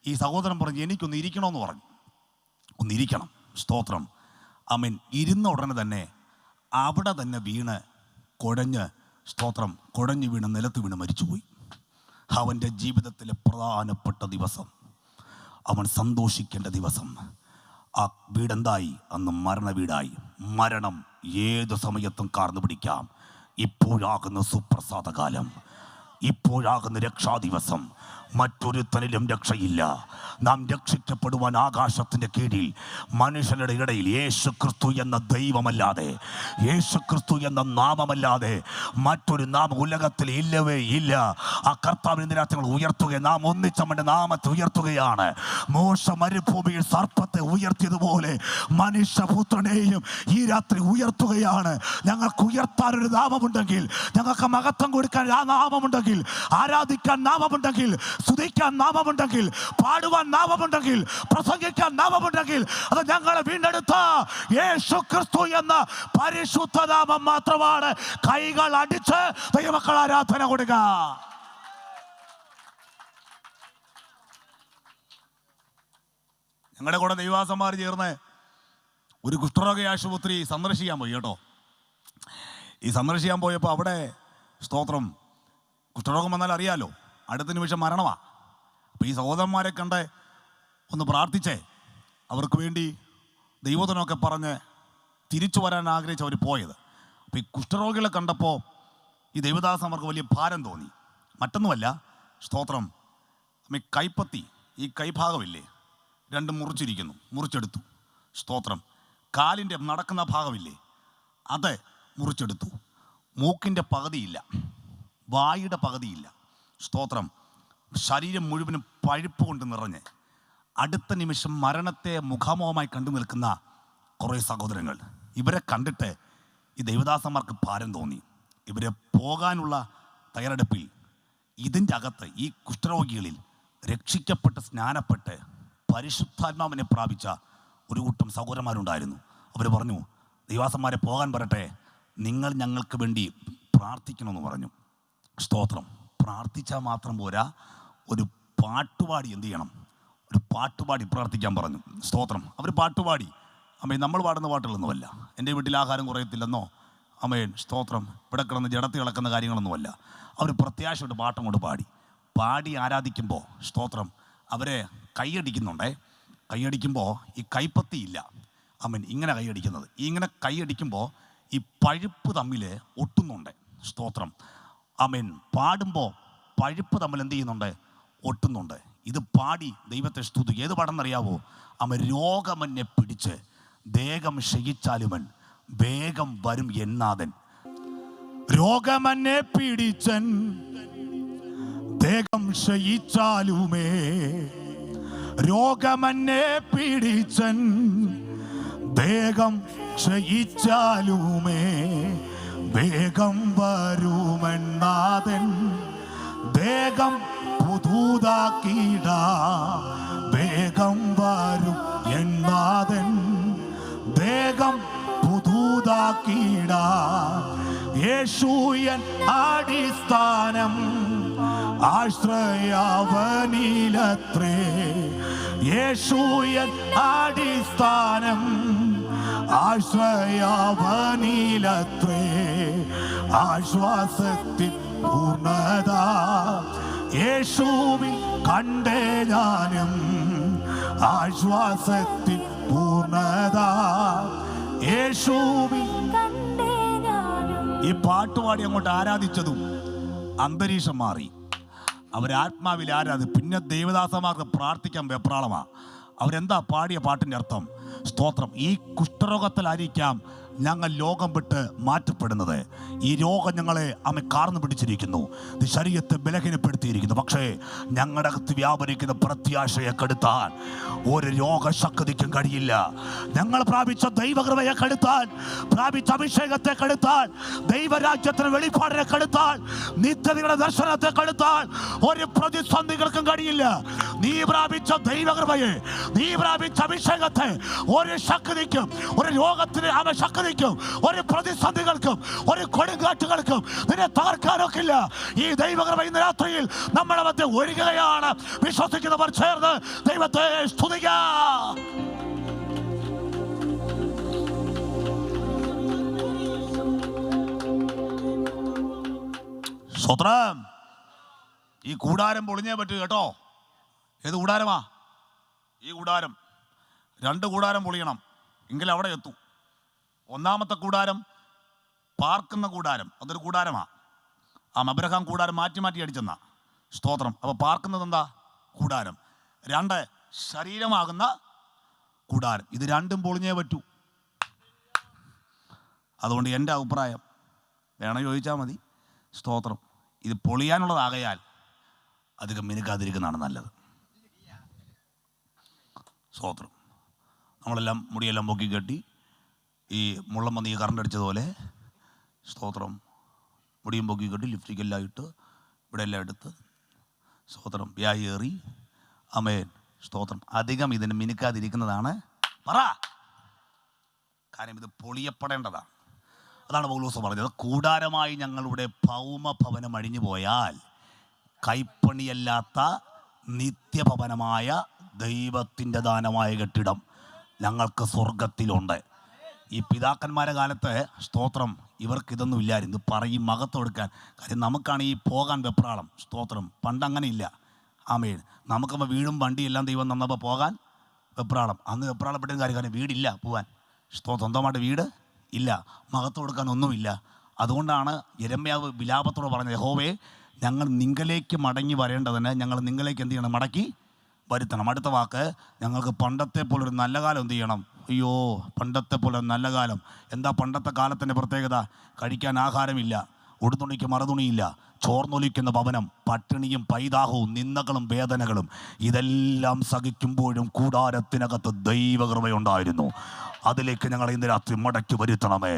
ഈ സഹോദരൻ പറഞ്ഞു, എനിക്കൊന്ന് ഇരിക്കണമെന്ന് പറഞ്ഞു. ഒന്നിരിക്കണം. സ്തോത്രം. ആമേൻ. ഇരുന്ന ഉടനെ തന്നെ അവിടെ തന്നെ വീണ് കുഴഞ്ഞ്, സ്തോത്രം, കുഴഞ്ഞു വീണ് നിലത്ത് വീണ് മരിച്ചുപോയി. അവൻ്റെ ജീവിതത്തിലെ പ്രധാനപ്പെട്ട ദിവസം, അവൻ സന്തോഷിക്കേണ്ട ദിവസം. ആ വീടെന്തായി? അന്ന് മരണ വീടായി. മരണം ഏത് സമയത്തും കാർന്നു പിടിക്കാം. ഇപ്പോഴാകുന്ന സുപ്രസാദകാലം, ഇപ്പോഴാകുന്ന രക്ഷാദിവസം. മറ്റൊരുത്തനിലും രക്ഷയില്ല. നാം രക്ഷിക്കപ്പെടുവാൻ ആകാശത്തിൻ്റെ കീഴിൽ മനുഷ്യരുടെ ഇടയിൽ യേശു ക്രിസ്തു എന്ന ദൈവമല്ലാതെ, യേശു ക്രിസ്തു എന്ന നാമമല്ലാതെ മറ്റൊരു നാമം ഉലകത്തിൽ ഇല്ലവേ ഇല്ല. ആ കർത്താവിൻ്റെ രാത്രികൾ ഉയർത്തുക. നാം ഒന്നിച്ചവൻ്റെ നാമത്തെ ഉയർത്തുകയാണ്. മോശ മരുഭൂമിയിൽ സർപ്പത്തെ ഉയർത്തിയതുപോലെ മനുഷ്യപുത്രനെയും ഈ രാത്രി ഉയർത്തുകയാണ്. ഞങ്ങൾക്ക് ഉയർത്താനൊരു നാമമുണ്ടെങ്കിൽ, ഞങ്ങൾക്ക് മഹത്വം കൊടുക്കാൻ ആ നാമമുണ്ടെങ്കിൽ, ആരാധിക്കാൻ നാമമുണ്ടെങ്കിൽ, സ്തുതിക്കാൻ നാമമുണ്ടെങ്കിൽ, പാടുവാൻ നാമമുണ്ടെങ്കിൽ, പ്രസംഗിക്കാൻ നാമമുണ്ടെങ്കിൽ, അത് ഞങ്ങളെ വീണ്ടെടുത്ത യേശു ക്രിസ്തു എന്ന പരിശുദ്ധ നാമം മാത്രമാണ്. കൈകൾ അടിച്ച് ദൈവമക്കൾ ആരാധന കൊടുക്കുക. ഞങ്ങളുടെ കൂടെ ദൈവാസന്മാർ ചേർന്ന് ഒരു കുഷ്ഠരോഗ ആശുപത്രി സന്ദർശിക്കാൻ പോയി കേട്ടോ. ഈ സന്ദർശിക്കാൻ പോയപ്പോൾ അവിടെ, സ്തോത്രം, കുഷ്ഠരോഗം വന്നാൽ അറിയാലോ, അടുത്ത നിമിഷം മരണമാണ്. അപ്പോൾ ഈ സഹോദരന്മാരെ കണ്ട് ഒന്ന് പ്രാർത്ഥിച്ചേ, അവർക്ക് വേണ്ടി ദൈവത്തിനൊക്കെ പറഞ്ഞ് തിരിച്ചു വരാൻ ആഗ്രഹിച്ച് അവർ പോയത്. അപ്പോൾ ഈ കുഷ്ഠരോഗികളെ കണ്ടപ്പോൾ ഈ ദൈവദാസന്മാർക്ക് വലിയ ഭാരം തോന്നി. മറ്റൊന്നുമല്ല, സ്തോത്രം, ഈ കൈപ്പത്തി, ഈ കൈഭാഗമില്ലേ, രണ്ടും മുറിച്ചെടുത്തു. സ്തോത്രം. കാലിൻ്റെ നടക്കുന്ന ഭാഗമില്ലേ, അത് മുറിച്ചെടുത്തു. മൂക്കിൻ്റെ പകുതിയില്ല, വായുടെ പകുതിയില്ല. സ്തോത്രം. ശരീരം മുഴുവനും പഴുപ്പ് കൊണ്ട് നിറഞ്ഞ് അടുത്ത നിമിഷം മരണത്തെ മുഖാമുഖമായി കണ്ടു നിൽക്കുന്ന കുറേ സഹോദരങ്ങൾ. ഇവരെ കണ്ടിട്ട് ഈ ദൈവദാസന്മാർക്ക് ഭാരം തോന്നി. ഇവരെ പോകാനുള്ള തയ്യാറെടുപ്പിൽ ഇതിൻ്റെ അകത്ത് ഈ കുഷ്ഠരോഗികളിൽ രക്ഷിക്കപ്പെട്ട് സ്നാനപ്പെട്ട് പരിശുദ്ധാത്മാവിനെ പ്രാപിച്ച ഒരു കൂട്ടം സഹോദരന്മാരുണ്ടായിരുന്നു. അവർ പറഞ്ഞു, ദൈവദാസന്മാരെ പോകാൻ പറയട്ടെ, നിങ്ങൾ ഞങ്ങൾക്ക് വേണ്ടി പ്രാർത്ഥിക്കണമെന്ന് പറഞ്ഞു. സ്തോത്രം. പ്രാർത്ഥിച്ചാൽ മാത്രം പോരാ, ഒരു പാട്ടുപാടി എന്ത് ചെയ്യണം? ഒരു പാട്ടുപാടി പ്രാർത്ഥിക്കാൻ പറഞ്ഞു. സ്തോത്രം. അവർ പാട്ടുപാടി. അമ്മേ, നമ്മൾ പാടുന്ന പാട്ടുകളൊന്നുമല്ല. എൻ്റെ വീട്ടിൽ ആഹാരം കുറയത്തില്ലെന്നോ, അമ്മേൻ, സ്തോത്രം, ഇവിടെ കിടന്ന് ജഡത്തി കിടക്കുന്ന കാര്യങ്ങളൊന്നുമല്ല. അവർ പ്രത്യാശയോട് പാട്ടം കൊണ്ട് പാടി ആരാധിക്കുമ്പോൾ, സ്തോത്രം, അവരെ കൈയടിക്കുന്നുണ്ടേ. കൈയടിക്കുമ്പോൾ ഈ കൈപ്പത്തിയില്ല, അമ്മേൻ, ഇങ്ങനെ കൈയടിക്കുന്നത്. ഇങ്ങനെ കൈയടിക്കുമ്പോൾ ഈ പഴുപ്പ് തമ്മിൽ ഒട്ടുന്നുണ്ട്. സ്തോത്രം. ആമേൻ. പാടുമ്പോൾ പഴുപ്പ് തമ്മിൽ എന്ത് ചെയ്യുന്നുണ്ട്? ഒട്ടുന്നുണ്ട്. ഇത് പാടി ദൈവത്തെ സ്തുതിക്കുക. ഏത് പാടെന്നറിയാവോ? അവൻ രോഗമെന്നെ പിടിച്ച് ദേഹം ക്ഷയിച്ചാലുമൻ വേഗം വരും എന്നാഥൻ. രോഗമെന്നെ പിടിച്ചൻ ദേഹം ക്ഷയിച്ചാലുമേ, രോഗമെന്നെ പിടിച്ചൻ ദേഹം ക്ഷയിച്ചാലുമേ, വേഗം വരുമെന്നാഥൻ. വേഗം പുതുതാക്കിട, വേഗം വരും എന്നാഥൻ. വേഗം പുതുതാക്കിട. യേശുയൻ അടിസ്ഥാനം ആശ്രയാവനിലത്രേ. യേശുയൻ അടിസ്ഥാനം ആശ്രയാവനിലത്രേ. ആശ്വാസത്തിൻ പൂർണ്ണത യേശുവിൽ കണ്ടേ ഞാനും ആശ്വാസത്തിൽ പൂർണ്ണത. യേശുവിൽ കണ്ടേ ഞാനും. ഈ പാട്ടുപാടി അങ്ങോട്ട് ആരാധിച്ചതും അന്തരീക്ഷം മാറി. അവരാത്മാവിൽ പിന്നെ ദേവദാസന്മാർക്ക് പ്രാർത്ഥിക്കാൻ വെപ്രാളമാ. അവരെന്താ പാടിയ പാട്ടിൻ്റെ അർത്ഥം? സ്തോത്രം. ഈ കുഷ്ഠരോഗത്തിലായിരിക്കാം ഞങ്ങൾ ലോകം വിട്ട് മാറ്റപ്പെടുന്നത്. ഈ രോഗം ഞങ്ങളെ അമ്മ കാർന്നു പിടിച്ചിരിക്കുന്നു, ശരീരത്തെ ബലഹീനപ്പെടുത്തിയിരിക്കുന്നു. പക്ഷേ ഞങ്ങളുടെ അകത്ത് വ്യാപരിക്കുന്ന പ്രത്യാശയെ കെടുത്താൻ ഒരു രോഗശക്തിക്കും കഴിയില്ല. ഞങ്ങൾ പ്രാപിച്ച ദൈവകൃപയെ കെടുത്താൻ, പ്രാപിച്ച അഭിഷേകത്തെ കെടുത്താൻ, ദൈവരാജ്യത്തിന് വെളിപ്പാടിനെ കെടുത്താൻ, നിത്യതയുടെ ദർശനത്തെ കെടുത്താൻ ഒരു പ്രതിസന്ധികൾക്കും കഴിയില്ല. നീ പ്രാപിച്ച ദൈവകൃപയെ, നീ പ്രാപിച്ച അഭിഷേകത്തെ ഒരു ശക്തിക്കും, ഒരു രോഗത്തിന് ശക്തിക്കും, ഒരു പ്രതിസന്ധികൾക്കും, ഒരു കൊടുങ്കാറ്റുകൾക്കും നിന്നെ തകർക്കാനൊക്കില്ല. ഈ ദൈവകൃപ ഇന്ന് രാത്രിയിൽ നമ്മുടെ മധ്യ ഒഴുകുകയാണ്. വിശ്വസിക്കുന്നവർ ചേർന്ന് ദൈവത്തെ സ്തുതിക്കാം. സ്തോത്രം. ഈ കൂടാരം പൊളിഞ്ഞേ പറ്റൂ കേട്ടോ. ഏത് കൂടാരമാ? ഈ കൂടാരം. 2 കൂടാരം പൊളിയണം എങ്കിൽ അവിടെ എത്തൂ. ഒന്നാമത്തെ കൂടാരം പാർക്കുന്ന കൂടാരം, അതൊരു കൂടാരമാണ്. അബ്രഹാം കൂടാരം മാറ്റി മാറ്റി അടിച്ചെന്നാ. സ്തോത്രം. അപ്പോൾ പാർക്കുന്നത് എന്താ? കൂടാരം. 2 ശരീരമാകുന്ന കൂടാരം. ഇത് രണ്ടും പൊളിഞ്ഞേ പറ്റൂ. അതുകൊണ്ട് എൻ്റെ അഭിപ്രായം വേണം ചോദിച്ചാൽ മതി. സ്തോത്രം. ഇത് പൊളിയാനുള്ളതാകയാൽ അധികം മിനുക്കാതിരിക്കുന്നതാണ് നല്ലത്. സ്തോത്രം. നമ്മളെല്ലാം മുടിയെല്ലാം പൊക്കി കെട്ടി ഈ മുള്ളം വന്ന് ഈ കറണ്ട് അടിച്ചതുപോലെ, സ്തോത്രം, മുടിയും പൊക്കി കെട്ടി ലിഫ്റ്റിക്കെല്ലാം ഇട്ട് ഇവിടെ എല്ലാം എടുത്ത്, സ്തോത്രം, വ്യായേറി. അമേൻ. സ്തോത്രം. അധികം ഇതിന് മിനുക്കാതിരിക്കുന്നതാണ് പറ. കാര്യം ഇത് പൊളിയപ്പെടേണ്ടതാണ്. അതാണ് പൗലോസ് പറഞ്ഞത്. കൂടാരമായി ഞങ്ങളുടെ ഭൗമഭവനം അഴിഞ്ഞു പോയാൽ കൈപ്പണിയല്ലാത്ത നിത്യഭവനമായ ദൈവത്തിൻ്റെ ദാനമായ കെട്ടിടം ഞങ്ങൾക്ക് സ്വർഗത്തിലുണ്ട്. ഈ പിതാക്കന്മാരുടെ കാലത്ത്, സ്തോത്രം, ഇവർക്ക് ഇതൊന്നും ഇല്ലായിരുന്നു. പറയും മകത്വം എടുക്കാൻ. കാര്യം നമുക്കാണ് ഈ പോകാൻ വെപ്രാളം. സ്തോത്രം. പണ്ടങ്ങനെ ഇല്ല. ആമേൻ. നമുക്കപ്പോൾ വീടും വണ്ടിയെല്ലാം ദൈവം തന്നപ്പോൾ പോകാൻ വെപ്രാളം. അന്ന് വെപ്രാളപ്പെട്ട കാര്യം വീടില്ല പോകാൻ. സ്വന്തമായിട്ട് വീട് ഇല്ല, മകത്വം കൊടുക്കാൻ ഒന്നുമില്ല. അതുകൊണ്ടാണ് യെരമ്യാവ് വിലാപത്തോട് പറഞ്ഞത്, യഹോവേ, ഞങ്ങൾ നിങ്കലേക്ക് മടങ്ങി വരേണ്ടതിന് ഞങ്ങൾ നിങ്ങളേക്ക് എന്ത് ചെയ്യണം? മടക്കി വരുത്തണം. അടുത്ത വാക്ക്, ഞങ്ങൾക്ക് പണ്ടത്തെ പോലൊരു നല്ല കാലം എന്ത് ചെയ്യണം? അയ്യോ, പണ്ടത്തെ പോലെ നല്ല കാലം. എന്താ പണ്ടത്തെ കാലത്തിൻ്റെ പ്രത്യേകത? കഴിക്കാൻ ആഹാരമില്ല, ഉടുതുണിക്ക് മറുതുണിയില്ല, ചോർന്നൊലിക്കുന്ന ഭവനം, പട്ടിണിയും പൈതാഹവും നിന്ദകളും വേദനകളും. ഇതെല്ലാം സഹിക്കുമ്പോഴും കൂടാരത്തിനകത്ത് ദൈവകൃപയുണ്ടായിരുന്നു. അതിലേക്ക് ഞങ്ങൾ ഇന്ന് രാത്രി മടക്കി വരുത്തണമേ.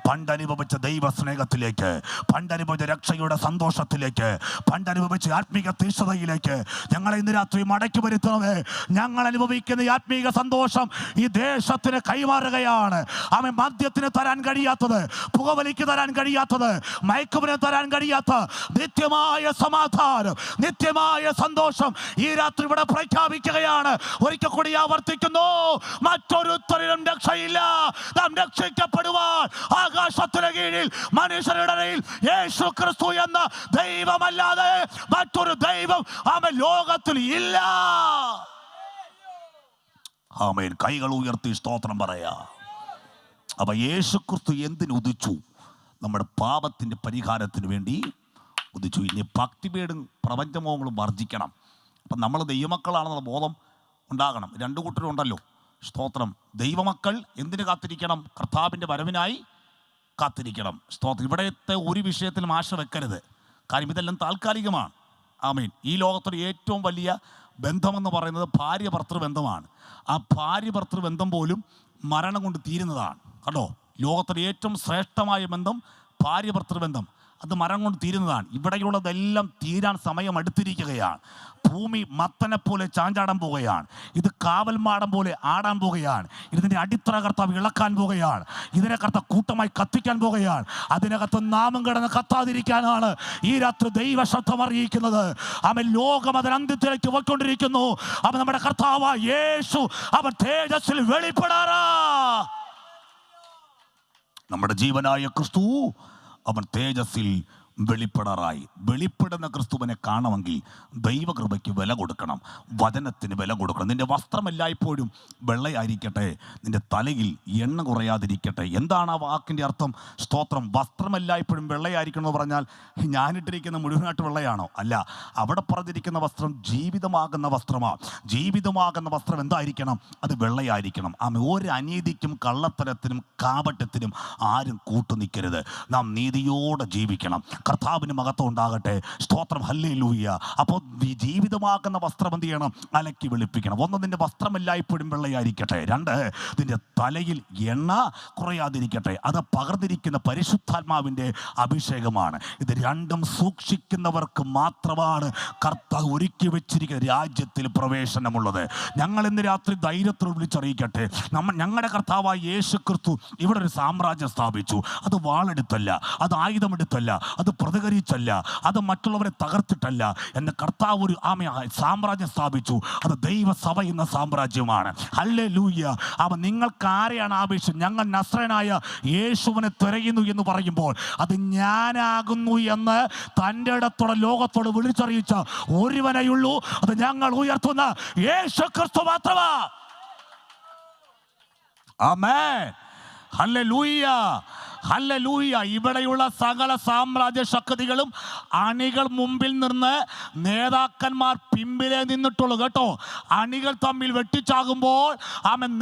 പണ്ടനുഭവിച്ച ദൈവസ്നേഹത്തിലേക്ക്, പണ്ടനുഭവിച്ച രക്ഷയുടെ സന്തോഷത്തിലേക്ക്, പണ്ടനുഭവിച്ച ആത്മീക തീഷ്ണതയിലേക്ക് ഞങ്ങളെ ഇന്ന് രാത്രി മടക്കി വരുത്തണമേ. ഞങ്ങൾ അനുഭവിക്കുന്ന ഈ ആത്മീക സന്തോഷം ഈ ദേശത്തിന് കൈമാറുകയാണ്. അവൻ മദ്യത്തിന് തരാൻ കഴിയാത്തത്, പുകവലിക്ക് തരാൻ കഴിയാത്തത്, മയക്കുമരുന്ന് തരാൻ കഴിയാത്ത നിത്യമായ സമാധാനം, നിത്യമായ സന്തോഷം ഈ രാത്രി ഇവിടെ പ്രഖ്യാപിക്കുകയാണ്. ഒരിക്കൽ കൂടി ആവർത്തിക്കുന്നു, മറ്റൊരുത്തരിലും രക്ഷയില്ല. നാം രക്ഷിക്കപ്പെടുവാൻ ആകാശത്തിന് കീഴിൽ മനുഷ്യരുടെ ഇടയിൽ യേശു ക്രിസ്തു എന്ന ദൈവമല്ലാതെ മറ്റൊരു ദൈവം അവൻ ലോകത്തിൽ ഇല്ല. ആമേൻ. കൈകൾ ഉയർത്തി സ്തോത്രം പറയാ. അപ്പൊ യേശു ക്രിസ്തു എന്തിനു ഉദിച്ചു? നമ്മുടെ പാപത്തിന്റെ പരിഹാരത്തിന് വേണ്ടി ഉദിച്ചു. ഇനി ഭക്തിപേടും പ്രപഞ്ചമോഹങ്ങളും വർജിക്കണം. അപ്പം നമ്മൾ ദൈവമക്കളാണെന്നുള്ള ബോധം ഉണ്ടാകണം. 2 കൂട്ടരും ഉണ്ടല്ലോ. സ്തോത്രം. ദൈവമക്കൾ എന്തിനു കാത്തിരിക്കണം? കർത്താവിൻ്റെ വരവിനായി കാത്തിരിക്കണം. സ്തോത്രം. ഇവിടത്തെ ഒരു വിഷയത്തിലും ആശ വെക്കരുത്. കാര്യം ഇതെല്ലാം താൽക്കാലികമാണ്. ആമേൻ. ഈ ലോകത്തൊരു ഏറ്റവും വലിയ ബന്ധമെന്ന് പറയുന്നത് ഭാര്യ ഭർത്തൃബന്ധമാണ്. ആ ഭാര്യ ഭർത്തൃബന്ധം പോലും മരണം കൊണ്ട് തീരുന്നതാണ്. കണ്ടോ, ലോകത്തൊരു ഏറ്റവും ശ്രേഷ്ഠമായ ബന്ധം ഭാര്യ ഭർത്തൃബന്ധം, അത് മരണം കൊണ്ട് തീരുന്നതാണ്. ഇവിടെയുള്ളതെല്ലാം തീരാൻ സമയം അടുത്തിരിക്കുകയാണ്. ഭൂമി മത്തനെ പോലെ ചാഞ്ചാടാൻ പോവുകയാണ്. ഇത് കാവൽമാടം പോലെ ആടാൻ പോവുകയാണ്. ഇതിൻ്റെ അടിത്തറ കർത്താവ് ഇളക്കാൻ പോവുകയാണ്. ഇതിനെ കർത്താവ് കൂട്ടമായി കത്തിക്കാൻ പോവുകയാണ്. അതിനകത്ത് നാമം കിടന്ന് കത്താതിരിക്കാനാണ് ഈ രാത്രി ദൈവശബ്ദം അറിയിക്കുന്നത്. അവൻ ലോകം അതിന് അന്ത്യത്തിലേക്ക് പോയിക്കൊണ്ടിരിക്കുന്നു. അവൻ നമ്മുടെ കർത്താവ് യേശു അവൻ തേജസ്സിൽ വെളിപ്പെടാറാ. നമ്മുടെ ജീവനായ ക്രിസ്തു അവൻ തേജസ്സിൽ വെളിപ്പെടാറായി. വെളിപ്പെടുന്ന ക്രിസ്തുവിനെ കാണണമെങ്കിൽ ദൈവകൃപയ്ക്ക് വില കൊടുക്കണം, വചനത്തിന് വില കൊടുക്കണം. നിന്റെ വസ്ത്രം എല്ലായ്പ്പോഴും വെള്ളയായിരിക്കട്ടെ, നിന്റെ തലയിൽ എണ്ണ കുറയാതിരിക്കട്ടെ. എന്താണ് ആ വാക്കിൻ്റെ അർത്ഥം? സ്തോത്രം. വസ്ത്രം എല്ലായ്പ്പോഴും വെള്ളയായിരിക്കണം എന്ന് പറഞ്ഞാൽ ഞാനിട്ടിരിക്കുന്ന മുഴുവനായിട്ട് വെള്ളയാണോ? അല്ല. അവിടെ പറഞ്ഞിരിക്കുന്ന വസ്ത്രം ജീവിതമാകുന്ന വസ്ത്രമാണ്. ജീവിതമാകുന്ന വസ്ത്രം എന്തായിരിക്കണം? അത് വെള്ളയായിരിക്കണം. ഒരു അനീതിക്കും കള്ളത്തരത്തിനും കാപട്യത്തിനും ആരും കൂട്ടുനിൽക്കരുത്. നാം നീതിയോടെ ജീവിക്കണം. കർത്താവിന് മഹത്വം ഉണ്ടാകട്ടെ. സ്തോത്രം. ഹല്ലേലൂയ. അപ്പോൾ ജീവിതമാക്കുന്ന വസ്ത്രം എന്ത് ചെയ്യണം? അലക്കി വെളുപ്പിക്കണം. ഒന്ന്, നിന്റെ വസ്ത്രം എല്ലായ്പ്പോഴും വെള്ളയായിരിക്കട്ടെ. രണ്ട്, നിന്റെ തലയിൽ എണ്ണ കുറയാതിരിക്കട്ടെ. അത് പകർന്നിരിക്കുന്ന പരിശുദ്ധാത്മാവിൻ്റെ അഭിഷേകമാണ്. ഇത് രണ്ടും സൂക്ഷിക്കുന്നവർക്ക് മാത്രമാണ് കർത്താവ് ഒരുക്കി വെച്ചിരിക്കുന്ന രാജ്യത്തിൽ പ്രവേശനമുള്ളത്. ഞങ്ങൾ ഇന്ന് രാത്രി ധൈര്യത്തോട് വിളിച്ചറിയിക്കട്ടെ, ഞങ്ങളുടെ കർത്താവായ യേശു ക്രിസ്തു ഇവിടെ ഒരു സാമ്രാജ്യം സ്ഥാപിച്ചു. അത് വാളെടുത്തല്ല, അത് ആയുധമെടുത്തല്ല, അത് പ്രതികരിച്ചല്ല, അത് മറ്റുള്ളവരെ തകർത്തിട്ടല്ല. എൻ്റെ കർത്താവ് ഒരു സാമ്രാജ്യം സ്ഥാപിച്ചു. അത് ദൈവസഭ എന്ന സാമ്രാജ്യമാണ്. ഹല്ലേലൂയ. അവൻ നിങ്ങൾക്ക് ആരെയാണ് ആവശ്യം? ഞങ്ങൾ നസ്രയനായ യേശുവിനെ തിരയുന്നു എന്ന് പറയുമ്പോൾ അത് ഞാനാകുന്നു എന്ന് തൻ്റെ ഇടത്തോടെ ലോകത്തോട് വിളിച്ചറിയിച്ച ഒരുവനെയുള്ളൂ. അത് ഞങ്ങൾ ഉയർത്തുന്ന യേശു ക്രിസ്തു മാത്രമാ. ആമേൻ. ഹല്ലേലൂയ. ഹല്ലേലൂയ. ഇവിടെയുള്ള സകല സാമ്രാജ്യ ശക്തികളും അണികൾ മുമ്പിൽ നിന്ന് നേതാക്കന്മാർ പിമ്പിലെ നിന്നിട്ടുള്ളൂ കേട്ടോ. അണികൾ തമ്മിൽ വെട്ടിച്ചാകുമ്പോൾ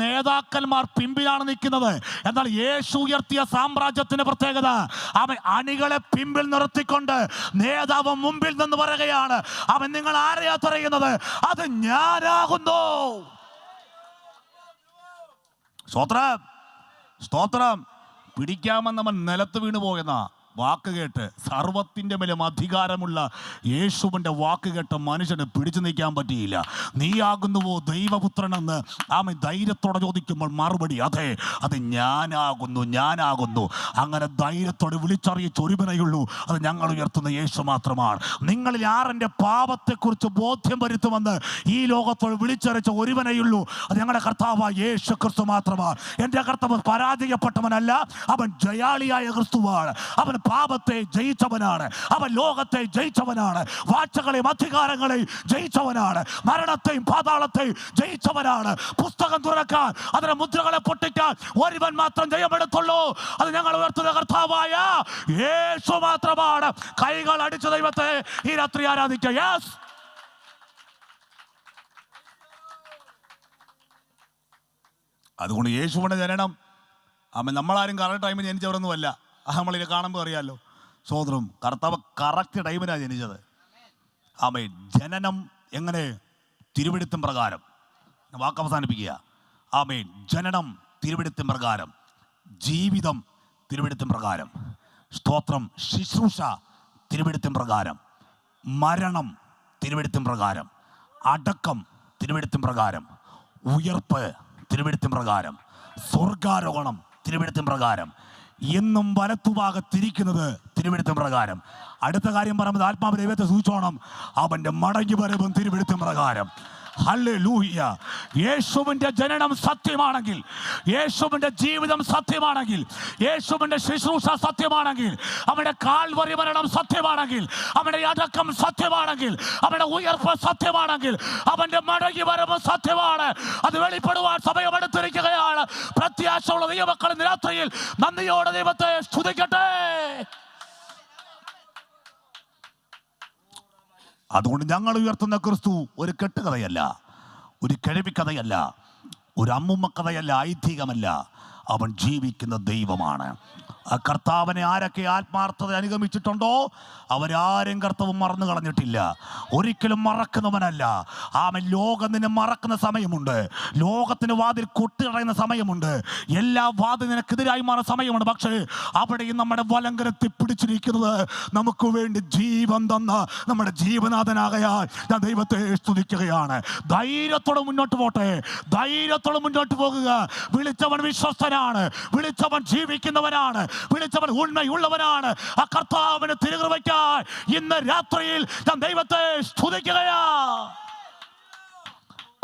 നേതാക്കന്മാർ പിമ്പിലാണ് നിൽക്കുന്നത്. എന്നാൽ യേശു ഉയർത്തിയ സാമ്രാജ്യത്തിന്റെ പ്രത്യേകത, അണികളെ പിമ്പിൽ നിർത്തിക്കൊണ്ട് നേതാവ് മുമ്പിൽ നിന്ന് പറയുകയാണ്, നിങ്ങൾ ആരെയാ പറയുന്നത്? അത് ഞാനാകുന്നു. സ്തോത്രം. സ്തോത്രം. പിടിക്കാമെന്നവൻ നിലത്ത് വീണു പോയെന്ന വാക്ക് കേട്ട്, സർവത്തിൻ്റെ മേലും അധികാരമുള്ള യേശുവിൻ്റെ വാക്ക് കേട്ട മനുഷ്യന് പിടിച്ചു നിൽക്കാൻ പറ്റിയില്ല. നീയാകുന്നുവോ ദൈവപുത്രനെന്ന് ധൈര്യത്തോടെ ചോദിക്കുമ്പോൾ മറുപടി, അതെ, അത് ഞാനാകുന്നു, ഞാനാകുന്നു. അങ്ങനെ ധൈര്യത്തോടെ വിളിച്ചറിയിച്ച ഒരുവനെയുള്ളൂ. അത് ഞങ്ങൾ ഉയർത്തുന്ന യേശു മാത്രമാണ്. നിങ്ങളിൽ ആരെൻ്റെ പാപത്തെക്കുറിച്ച് ബോധ്യം വരുത്തുമെന്ന് ഈ ലോകത്തോട് വിളിച്ചറിയിച്ച ഒരുവനെയുള്ളൂ. അത് ഞങ്ങളുടെ കർത്താവായ യേശു ക്രിസ്തു മാത്രമാണ്. എൻ്റെ കർത്താവ് പരാജയപ്പെട്ടവനല്ല, അവൻ ജയാളിയായ ക്രിസ്തുവാണ്. അവൻ പാപത്തെ ജയിച്ചവനാണ്, അവൻ ലോകത്തെ ജയിച്ചവനാണ്, വാഴ്ചകളെയും അധികാരങ്ങളെയും ജയിച്ചവനാണ്, മരണത്തെയും പാതാളത്തെയും ജയിച്ചവനാണ്. പുസ്തകം തുറക്കാൻ, അതിന്റെ മുദ്രകളെ പൊട്ടിക്കാൻ ഒരുവൻ മാത്രം ജയമെടുത്തുള്ളൂ. അത് ഞങ്ങൾ ഉയർത്തുന്ന കർത്താവായ യേശു മാത്രമാണ്. കൈകൾ അടിച്ച ദൈവത്തെ ഈ രാത്രി ആരാധിക്കുക. യെസ്. അതുകൊണ്ട് യേശുവിന്റെ ജനനം നമ്മളാരും കറക്റ്റ് ടൈമിൽ ജനിച്ചവരൊന്നുമല്ല. നമ്മളിത് കാണുമ്പോൾ അറിയാമല്ലോ. സോദരം. കർത്താവ് കറക്റ്റ് ടൈമിനാണ് ജനിച്ചത്. ജനനം എങ്ങനെ? തിരുവെഴുത്തും പ്രകാരം. വാക്ക് അവസാനിപ്പിക്കുക. ജനനം തിരുവെഴുത്തും പ്രകാരം, ജീവിതം തിരുവെഴുത്തും പ്രകാരം, സ്തോത്രം. ശുശ്രൂഷ തിരുവെഴുത്തും പ്രകാരം, മരണം തിരുവെഴുത്തും പ്രകാരം, അടക്കം തിരുവെഴുത്തും പ്രകാരം, ഉയർപ്പ് തിരുവെഴുത്തും പ്രകാരം, സ്വർഗാരോഹണം തിരുവെഴുത്തും പ്രകാരം, എന്നും വലത്തുഭാഗത്തിരിക്കുന്നത് തിരുവെഴുത്തും പ്രകാരം. അടുത്ത കാര്യം പറയുന്നത് ആത്മാവ് ദൈവത്തെ സൂചിച്ചോണം, അവൻ്റെ മടങ്ങി വരവും തിരുവെഴുത്തും പ്രകാരം. ഹല്ലേലൂയ. യേശുവിൻ്റെ ജനനം സത്യമാണെങ്കിൽ, യേശുവിൻ്റെ ജീവിതം സത്യമാണെങ്കിൽ, യേശുവിൻ്റെ ശുശ്രൂഷ സത്യമാണെങ്കിൽ, അവൻ്റെ കാൽവരി മരണം സത്യമാണെങ്കിൽ, അവൻ്റെ അടക്കം സത്യമാണെങ്കിൽ, അവൻ്റെ ഉയർപ്പ് സത്യമാണെങ്കിൽ, അവൻ്റെ മടങ്ങി വരവ് സത്യമാണ്. അത് വെളിപ്പെടുവാൻ സമയമെടുത്തിരിക്കുകയാണ്. പ്രത്യാശയുള്ള ദൈവമക്കൾ രാത്രിയിൽ നന്ദിയോടെ ദൈവത്തെ സ്തുതിക്കട്ടെ. അതുകൊണ്ട് ഞങ്ങൾ ഉയർത്തുന്ന ക്രിസ്തു ഒരു കെട്ടുകഥയല്ല, ഒരു കിഴവിക്കഥയല്ല, ഒരു അമ്മുമ്മ കഥയല്ല, ഐതിഹ്യമല്ല. അവൻ ജീവിക്കുന്ന ദൈവമാണ്. ആ കർത്താവിനെ ആരൊക്കെ ആത്മാർത്ഥത അനുഗമിച്ചിട്ടുണ്ടോ അവരാരും കർത്താവ് മറന്നു കളഞ്ഞിട്ടില്ല. ഒരിക്കലും മറക്കുന്നവനല്ല. ലോകം നിന്നെ മറക്കുന്ന സമയമുണ്ട്, ലോകത്തിന് വാതിൽ കൊട്ടിടയുന്ന സമയമുണ്ട്, എല്ലാ വാതിൽ നിനക്കെതിരായി മാറുന്ന സമയമുണ്ട്. പക്ഷേ അവിടെയും നമ്മുടെ വലങ്കരത്തിൽ പിടിച്ചിരിക്കുന്നത് നമുക്ക് വേണ്ടി ജീവൻ തന്ന നമ്മുടെ ജീവനാഥനാകയാൽ ഞാൻ ദൈവത്തെ സ്തുതിക്കുകയാണ്. ധൈര്യത്തോടെ മുന്നോട്ട് പോട്ടെ, ധൈര്യത്തോടെ മുന്നോട്ട് പോകുക. വിളിച്ചവൻ വിശ്വസ്തനാണ്, വിളിച്ചവൻ ജീവിക്കുന്നവനാണ്, വിളിച്ചവൻ ഉണ്മയുള്ളവനാണ്. ആ കർത്താവിന് തിരുകൃപയ്ക്കായി ഇന്ന് രാത്രിയിൽ ഞാൻ ദൈവത്തെ സ്തുതിക്കുകയാ.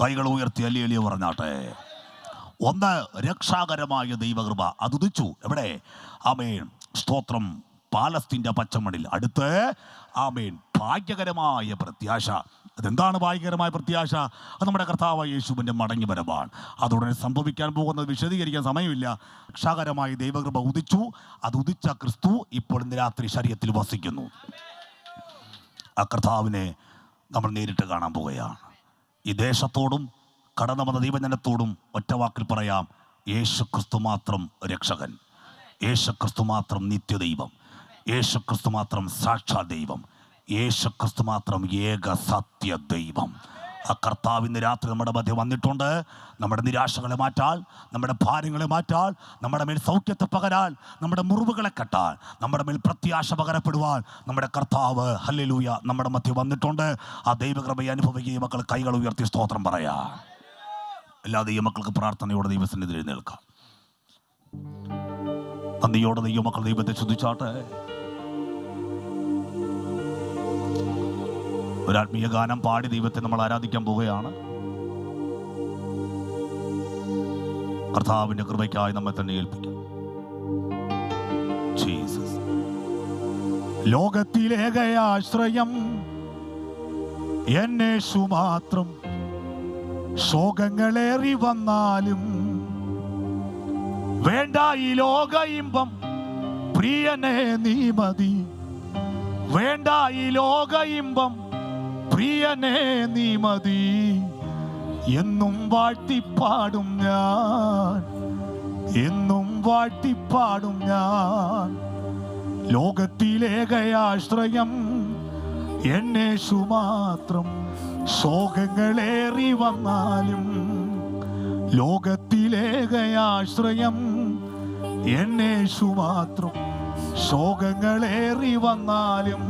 കൈകൾ ഉയർത്തി അല്ലേലിയ പറഞ്ഞാട്ടെ. ഒന്ന്, രക്ഷാകരമായ ദൈവകൃപ അത് ഉദിച്ചു. എവിടെ? ആമേൻ. സ്തോത്രം. പാലസ്തീൻ്റെ പച്ചമണിൽ അടുത്ത് ആമേൻ ഭാഗ്യകരമായ പ്രത്യാശ. അതെന്താണ് ഭാഗ്യകരമായ പ്രത്യാശ? അത് നമ്മുടെ കർത്താവായ യേശുവിൻ്റെ മടങ്ങി വരവാണ്. അതോടനെ സംഭവിക്കാൻ പോകുന്നത് വിശദീകരിക്കാൻ സമയമില്ല. രക്ഷാകരമായി ദൈവകൃപ ഉദിച്ചു. അത് ഉദിച്ച ക്രിസ്തു ഇപ്പോൾ ഇന്ന് രാത്രി ശരീരത്തിൽ വസിക്കുന്നു. ആ കർത്താവിനെ നമ്മൾ നേരിട്ട് കാണാൻ പോവുകയാണ്. ഈ ദേശത്തോടും കടന്നു വന്ന ദൈവജനത്തോടും ഒറ്റ വാക്കിൽ പറയാം, യേശു ക്രിസ്തു മാത്രം രക്ഷകൻ, യേശു ക്രിസ്തു മാത്രം നിത്യദൈവം, യേശു ക്രിസ്തു മാത്രം സാക്ഷാൽ ദൈവം, യേശു ക്രിസ്തു മാത്രം ഏക സത്യ ദൈവം. ആ കർത്താവ് ഇന്ന് രാത്രി നമ്മുടെ മധ്യ വന്നിട്ടുണ്ട്. നമ്മുടെ നിരാശകളെ മാറ്റാൽ, നമ്മുടെ ഭാരങ്ങളെ മാറ്റാൽ, നമ്മുടെ മേൽ സൗഖ്യത്തെ പകരാൽ, നമ്മുടെ മുറിവുകളെ കെട്ടാൽ, നമ്മുടെ മേൽ പ്രത്യാശ പകരപ്പെടുവാൻ നമ്മുടെ കർത്താവ് ഹല്ലേലൂയ നമ്മുടെ മധ്യ വന്നിട്ടുണ്ട്. ആ ദൈവകൃപയെ അനുഭവിക്കുകയും മക്കൾ കൈകൾ ഉയർത്തി സ്തോത്രം പറയാ. എല്ലാ ദൈവമക്കൾക്ക് പ്രാർത്ഥനയോടെ ദൈവസന്നിധിയിൽ എഴുന്നേൽക്കാം. നന്ദിയോടെ ദൈവമക്കൾ ദൈവത്തെ ശ്രദ്ധിച്ചാട്ടെ. ഒരു ആത്മീയ ഗാനം പാടി ദൈവത്തെ നമ്മൾ ആരാധിക്കാൻ പോവുകയാണ്. കർത്താവിന്റെ കൃപയ്ക്കായി നമ്മെ തന്നെ ഏൽപ്പിക്കാം. ജീസസ്. ലോകത്തിലേകയാശ്രയം എന്നേശു മാത്രം, ശോകങ്ങളേറി വന്നാലും വേണ്ട ഈ ലോക ഇമ്പം, പ്രിയനെ നീ മതി. വേണ്ട ഈ ലോക ഇമ്പം, പ്രിയനെ നീ മതി. എന്നും വാഴ്ത്തിപ്പാടും ഞാൻ, എന്നും വാഴ്ത്തിപ്പാടും ഞാൻ. ലോകത്തിലേകയാശ്രയം എന്നേശു മാത്രം, ശോകങ്ങളേറി വന്നാലും. ലോകത്തിലേകയാശ്രയം എന്നേശു മാത്രം, ശോകങ്ങളേറി വന്നാലും.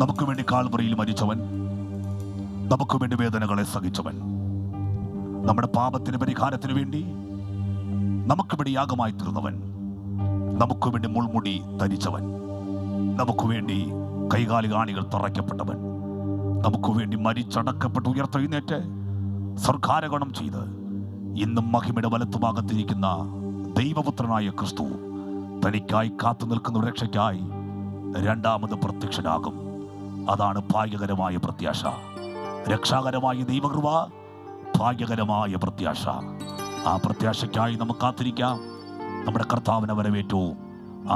നമുക്ക് വേണ്ടി കാൽവറിയിൽ മരിച്ചവൻ, നമുക്ക് വേണ്ടി വേദനകളെ സഹിച്ചവൻ, നമ്മുടെ പാപത്തിന് പരിഹാരത്തിന് വേണ്ടി നമുക്ക് വേണ്ടി യാഗമായി തീർന്നവൻ, നമുക്ക് വേണ്ടി മുൾമുടി ധരിച്ചവൻ, നമുക്ക് വേണ്ടി കൈകാലികാണികൾ തറയ്ക്കപ്പെട്ടവൻ, നമുക്ക് വേണ്ടി മരിച്ചടക്കപ്പെട്ട് ഉയർത്തെഴുന്നേറ്റ് സർക്കാരഗണം ചെയ്ത് ഇന്നും മഹിമയുടെ വലത്തുഭാഗത്തിരിക്കുന്ന ദൈവപുത്രനായ ക്രിസ്തു തനിക്കായി കാത്തു നിൽക്കുന്ന രക്ഷയ്ക്കായി രണ്ടാമത് പ്രത്യക്ഷനാകും. അതാണ് ഭാഗ്യകരമായ പ്രത്യാശ. രക്ഷാകരമായ ദൈവകൃപ, ഭാഗ്യകരമായ പ്രത്യാശ. ആ പ്രത്യാശയ്ക്കായി നമുക്ക് കാത്തിരിക്കാം. നമ്മുടെ കർത്താവിനെ വരവേറ്റു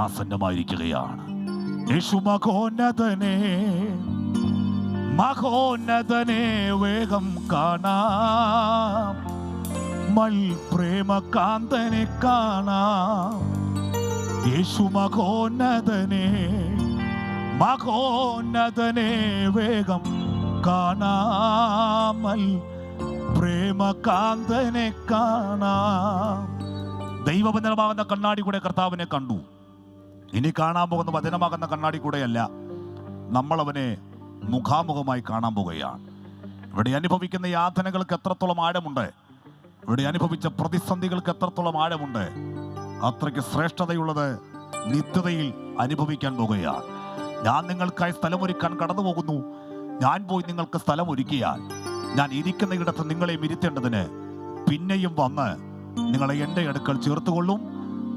ആസന്നമായിരിക്കുകയാണ്. യേശു മഹോന്നതനെ, മഹോന്നതനെ വേഗം കാണാം, മൽ പ്രേമകാന്തനെ കാണാം. യേശു മഹോന്നതനെ, മഹോന്നതനെ വേഗം കാണാം, മൽ പ്രേമകാന്തനെ കാണാം. ദൈവവചനമാകുന്ന കണ്ണാടി കൂടെ കർത്താവിനെ കണ്ടു. ഇനി കാണാൻ പോകുന്ന വചനമാകുന്ന കണ്ണാടി കൂടെയല്ല, നമ്മൾ അവനെ മുഖാമുഖമായി കാണാൻ പോകുകയാണ്. ഇവിടെ അനുഭവിക്കുന്ന യാതനകൾക്ക് എത്രത്തോളം ആഴമുണ്ട്, ഇവിടെ അനുഭവിച്ച പ്രതിസന്ധികൾക്ക് എത്രത്തോളം ആഴമുണ്ട്, അത്രയ്ക്ക് ശ്രേഷ്ഠതയുള്ളത് നിത്യതയിൽ അനുഭവിക്കാൻ പോകുകയാണ്. ഞാൻ നിങ്ങൾക്കായി സ്ഥലമൊരുക്കാൻ കടന്നു പോകുന്നു. ഞാൻ പോയി നിങ്ങൾക്ക് സ്ഥലമൊരുക്കിയാൽ ഞാൻ ഇരിക്കുന്ന ഇടത്ത് നിങ്ങളെയും ഇരുത്തേണ്ടതിന് പിന്നെയും വന്ന് നിങ്ങളെ എൻ്റെ അടുക്കൽ ചേർത്തുകൊള്ളും.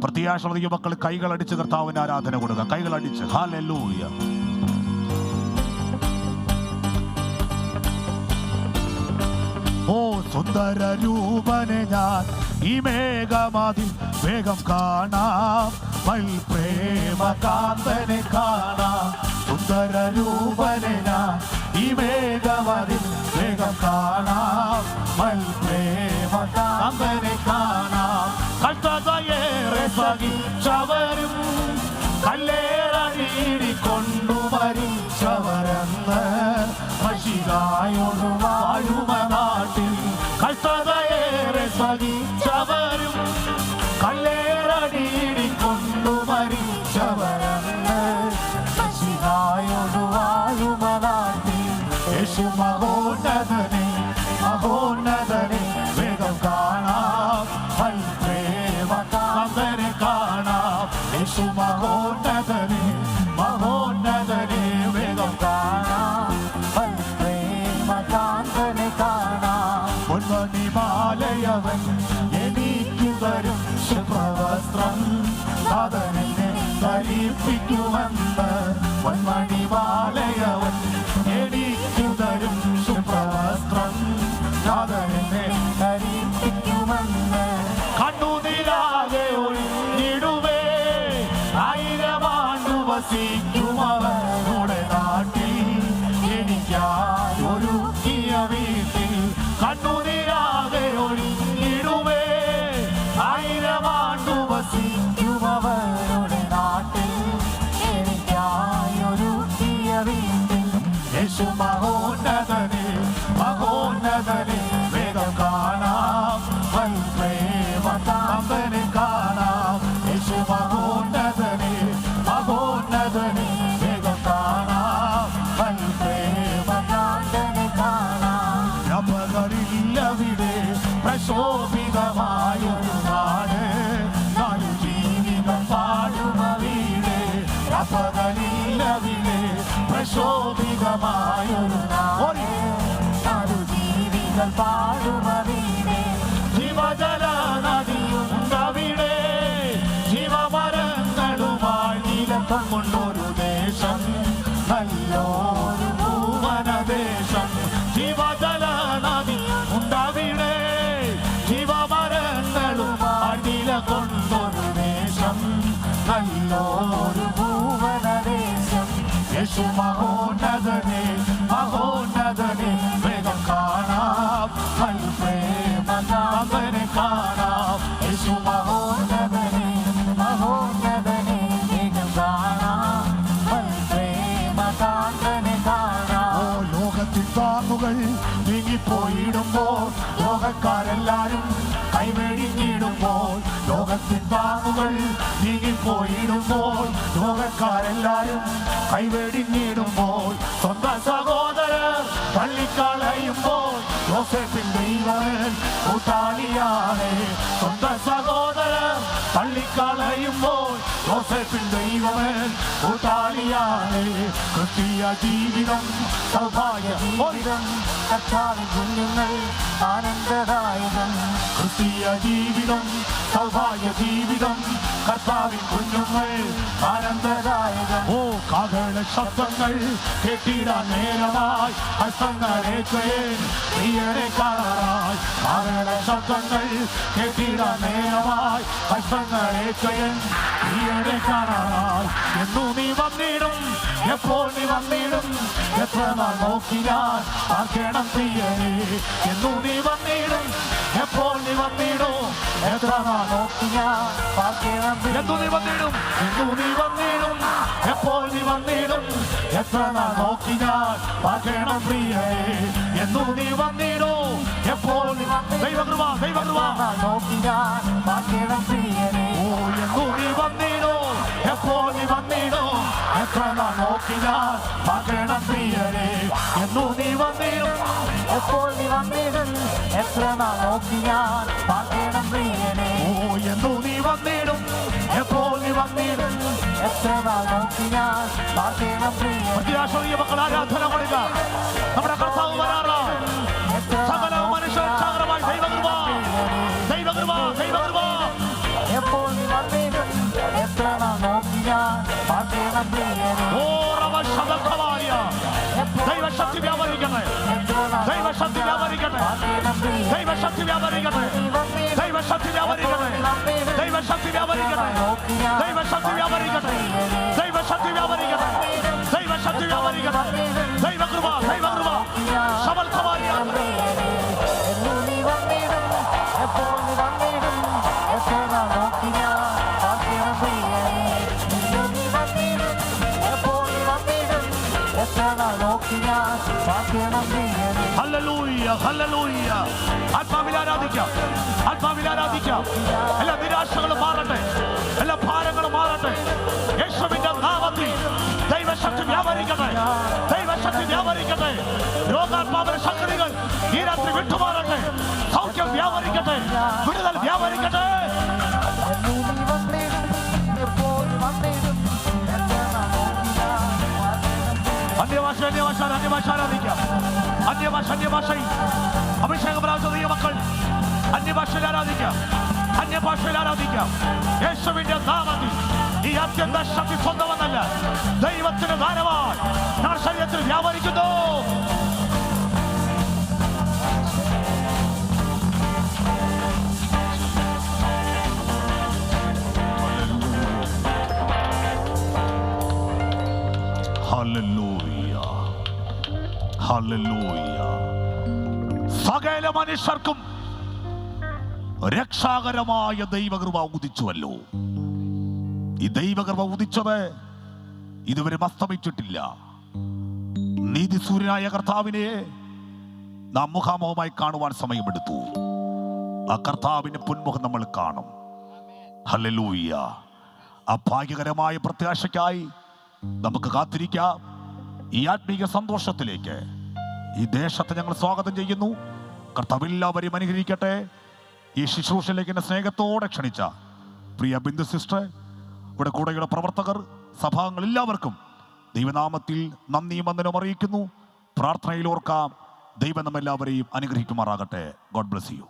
പ്രത്യാശയുള്ള യുവക്കൾ കൈകളടിച്ച് കർത്താവിന് ആരാധന കൊടുക്കുക. കൈകളടിച്ച് ഹല്ലേലൂയ. ഓ സുന്ദര രൂപനെ ഞാൻ ഈ മേഘമതിൽ വേഗം കാണാം, മൽ പ്രേമകാന്തനെ കാണാം. സുന്ദര രൂപനെ ഞാൻ ഈ മേഘമതിൽ വേഗം കാണാം, മൽ പ്രേമകാന്തനെ കാണാം. കഷ്ടതയേറെ സഹിച്ചവരും കല്ലേറീടിക്കൊണ്ടു മരിച്ചവരെന്ന് മഷികായോട് വാഴുമ നാട്ടിൽ. കഷ്ടതയേറെ സഹിച്ചവരും കല്ലേറീടിക്കൊണ്ടു മരിച്ചവരെന്ന് മഷികായോട് വാഴുമ നാട്ടിൽ. യേശു മഹോന്നതനെ, മഹോന്നതനെ വേഗം കാണാം, മൽ പ്രേമകാന്തനെ കാണാം. യേശു മഹോന്നതനെ, മഹോന്നതനെ വേഗം കാണാം, മൽ പ്രേമകാന്തനെ കാണാം. പൊന്മണിമാലയവൻ എനിക്ക് വരും ശുഭ്രവസ്ത്രം, നാഥനെന്നെ ധരിപ്പിക്കുമെന്ന് പൊന്മണിമാലയവൻ എനിക്കു തരും ശുഭ്രവസ്ത്രം നാഥനെ ധരിപ്പിക്കുമെന്ന് കണ്ണുനീരാകെ ഒഴിഞ്ഞിടുവേ ആയിരമാണ്ടു വസിക്കുമവരുടെ നാട്ടിൽ എനിക്കായി ഒരുക്കിയ വീട്ടിൽ കണ്ണുനീരാകെ ഒഴിഞ്ഞിടുവേ ആയിരമാണ്ടു വസിക്കുമവരുടെ നാട്ടിൽ എനിക്കായി ഒരുക്കിയ വീട്ടിൽ യേശു മഹോന്നതനെ മഹോന്നതനെ വേഗം കാണാം പ്രേമകാന്തനെ കാണാം യേശു മഹോന്നതനെ മഹോന്നതനെ വേഗം കാണാം പ്രേമകാന്തനെ കാണാം അപകരില്ലവിടെ പ്രശോഭിതമായൊരു നാട് നാലു ജീവികൾ പാടുമ വീട് അപകരില്ലവിടെ പ്രശോഭിതമായൊരു നാട് നാലു ജീവികൾ പാടുമ വീട് ജീവജല നദിയുണ്ടവിടെ ജീവമരങ്ങളുമായി നീലത്വം കൊണ്ടൊരു ദേശം നല്ലൊരു ഭൂവനദേശം ജീവജല നദി ഉണ്ടാവിടെ ജീവമരങ്ങളുമായി നീല കൊണ്ടൊരു ദേശം നല്ലൊരു ഭൂവനദേശം യേശു മഹോന്നതനെ മഹോന്നതനെ വേഗം കാണാം പ്രേമകാന്തനെ കാണാം യേശു മഹോന്നതനെ മഹോന്നതനെ വേഗം കാണാം പ്രേമകാന്തനെ കാണാം ഓ ലോകത്തിൽ താങ്ങുകൾ നീങ്ങിപ്പോയിടുമ്പോൾ ലോകക്കാരെല്ലാരും കൈവെടിഞ്ഞിടുമ്പോൾ ലോകത്തിൻ താങ്ങുകൾ നീങ്ങിപ്പോയിടുമ്പോൾ ലോകക്കാരെല്ലാരും കൈവെടിഞ്ഞിടുമ്പോൾ സ്വന്തം സഹോദരർ തള്ളിക്കളയുമ്പോൾ യോസേഫിൻ ദൈവമൻ കൂട്ടാളിയാണ് സ്വന്തം സഹോദരർ തള്ളിക്കളയുമ്പോൾ യോസേഫിൻ ദൈവമൻ കൂട്ടാളിയാണ് ക്രിസ്തീയ ജീവിതം സൗഭാഗ്യ ജീവിതം കർത്താവിൻ കുഞ്ഞുങ്ങൾ ആനന്ദദായകം ക്രിസ്തീയ ജീവിതം സൗഭാഗ്യ ജീവിതം കർത്താവിൻ കുഞ്ഞുങ്ങൾ ആനന്ദദായകം ഓ കാഹള ശബ്ദങ്ങൾ കേട്ടിടാൻ നേരമായി ഹസ്തങ്ങളേറ്റേൻ പ്രിയരെ കാണാറായി കാഹള ശബ്ദങ്ങൾ കേട്ടിടാൻ നേരമായി ഹസ്തങ്ങളേറ്റേൻ പ്രിയരെ കാണാറായി എന്നു നീ വന്നിടും എപ്പോൾ നീ വന്നിടും എത്ര നാൾ നോക്കിയാൽ ആർക്കണം പ്രിയരെ എന്നു നീ വന്നിടും എപ്പോൾ നീ വന്നിടും എത്ര നാൾ നോക്കിയാൽ ആർക്കണം എന്നു നീ വന്നിടും എന്നു നീ വന്നിടും എപ്പോൾ നീ വന്നിടും എത്ര നാൾ നോക്കിയാൽ ആർക്കണം പ്രിയരെ എന്നു നീ വന്നിടും എപ്പോൾ നീ ദൈവകൃപ ദൈവകൃപ നോക്കിയാൽ ആർക്കണം പ്രിയരെ ഓ എന്നു നീ വന്നിടും എപ്പോൾ നീ വന്നിടും എത്ര നാൾ നോക്കിയാൽ ആർക്കണം പ്രിയരെ എന്നു നീ വന്നിടും എപ്പോൾ നീ വന്നിടും എത്ര നാൾ നോക്കിയാൽ ആർക്കണം പ്രിയരെ ഓ എന്നു നീ വന്നിടും എപ്പോൾ നീ വന്നിടും എത്ര നാൾ നോക്കിയാൽ ആർക്കണം പ്രിയരെ മധ്യാശ്വരീയ മക്കൾ ആരാധന കൊടുക്ക നമ്മുടെ കർത്താവ് വരാറാണ് സകല മനുഷ്യക്ഷാഗ്രമായി ദൈവകൃപ ദൈവകൃപ ദൈവകൃപ എപ്പോൾ നീ വന്നിടും എത്ര നാൾ നോക്കിയാൽ ആർക്കണം പ്രിയരെ ഓ റവശബഖവാരിയ ദൈവശക്തി വ്യാപരിക്കട്ടെ ദൈവശക്തി വ്യാപരിക്കട്ടെ ദൈവശക്തി വ്യാപരിക്കട്ടെ ദൈവശക്തി വ്യാപരിക്കട്ടെ ദൈവശക്തി വ്യാപരിക്കട്ടെ ദൈവശക്തി വ്യാപരിക്കട്ടെ ദൈവശക്തി വ്യാപരിക്കട്ടെ ദൈവശക്തി വ്യാപരിക്കട്ടെ ദൈവകൃപ ദൈവകൃപ ശബൽഖവാരിയ ഹല്ലേലൂയ ഹല്ലേലൂയ ആത്മാവിൽ ആരാധിക്കാം ആത്മാവിൽ ആരാധിക്കാം എല്ലാ നിരാശകളും മാറട്ടെ എല്ലാ ഭാരങ്ങളും മാറട്ടെ യേശുവിന്റെ നാമത്തിൽ ദൈവശക്തി വ്യാപരിക്കട്ടെ ദൈവശക്തി വ്യാപരിക്കട്ടെ രോഗാത്മാവിന്റെ ശക്തികൾ ഈ രാത്രി വിട്ടുമാറട്ടെ സൗഖ്യം വ്യാപരിക്കട്ടെ വിടുതൽ വ്യാപരിക്കട്ടെ അന്യഭാഷ അന്യഭാഷ അന്യഭാഷ ആരാധിക്കാം അന്യഭാഷ അന്യഭാഷയിൽ അഭിഷേകം പ്രാപിച്ച മക്കൾ അന്യഭാഷയിൽ ആരാധിക്കാം അന്യഭാഷയിൽ ആരാധിക്കാം യേശുവിന്റെ നാമത്തിൽ ഈ അത്യന്ത ശക്തി സ്വന്തമെന്നല്ല, ദൈവത്തിന്റെ ദാനമായി ഞങ്ങളുടെ ശരീരത്തിൽ വ്യാപരിക്കുന്നു. Hallelujah, hallelujah. സകല മനുഷ്യർക്കും രക്ഷാകരമായ ദൈവകൃപ ഉദിച്ചുവല്ലോ. ഈ ദൈവകൃപ ഉദിച്ചത് ഇതുവരെ അസ്തമിച്ചിട്ടില്ല. നീതിസൂര്യനായ കർത്താവിനെ നാം മുഖാമുഖമായി കാണുവാൻ സമയമെടുത്തു. ആ കർത്താവിന്റെ പൊന്മുഖം നമ്മൾ കാണും. ഹല്ലേലൂയ. ആ ഭാഗ്യകരമായ പ്രത്യാശയ്ക്കായി നമുക്ക് കാത്തിരിക്കാം. ഈ ആത്മീയ സന്തോഷത്തിലേക്ക് ഈ ദേശത്തെ ഞങ്ങൾ സ്വാഗതം ചെയ്യുന്നു. കർത്താവ് എല്ലാവരെയും അനുഗ്രഹിക്കട്ടെ. ഈ ശുശ്രൂഷയിലേക്ക് എന്നെ സ്നേഹത്തോടെ ക്ഷണിച്ച പ്രിയ ബിന്ദു സിസ്റ്റർ, ഇവിടെ കൂടെയുള്ള പ്രവർത്തകർ, സഭാംഗങ്ങൾ എല്ലാവർക്കും ദൈവനാമത്തിൽ നന്ദിയും വന്ദനവും അറിയിക്കുന്നു. പ്രാർത്ഥനയിൽ ഓർക്കാം. ദൈവം നമ്മെല്ലാവരെയും അനുഗ്രഹിക്കുമാറാകട്ടെ. God bless you.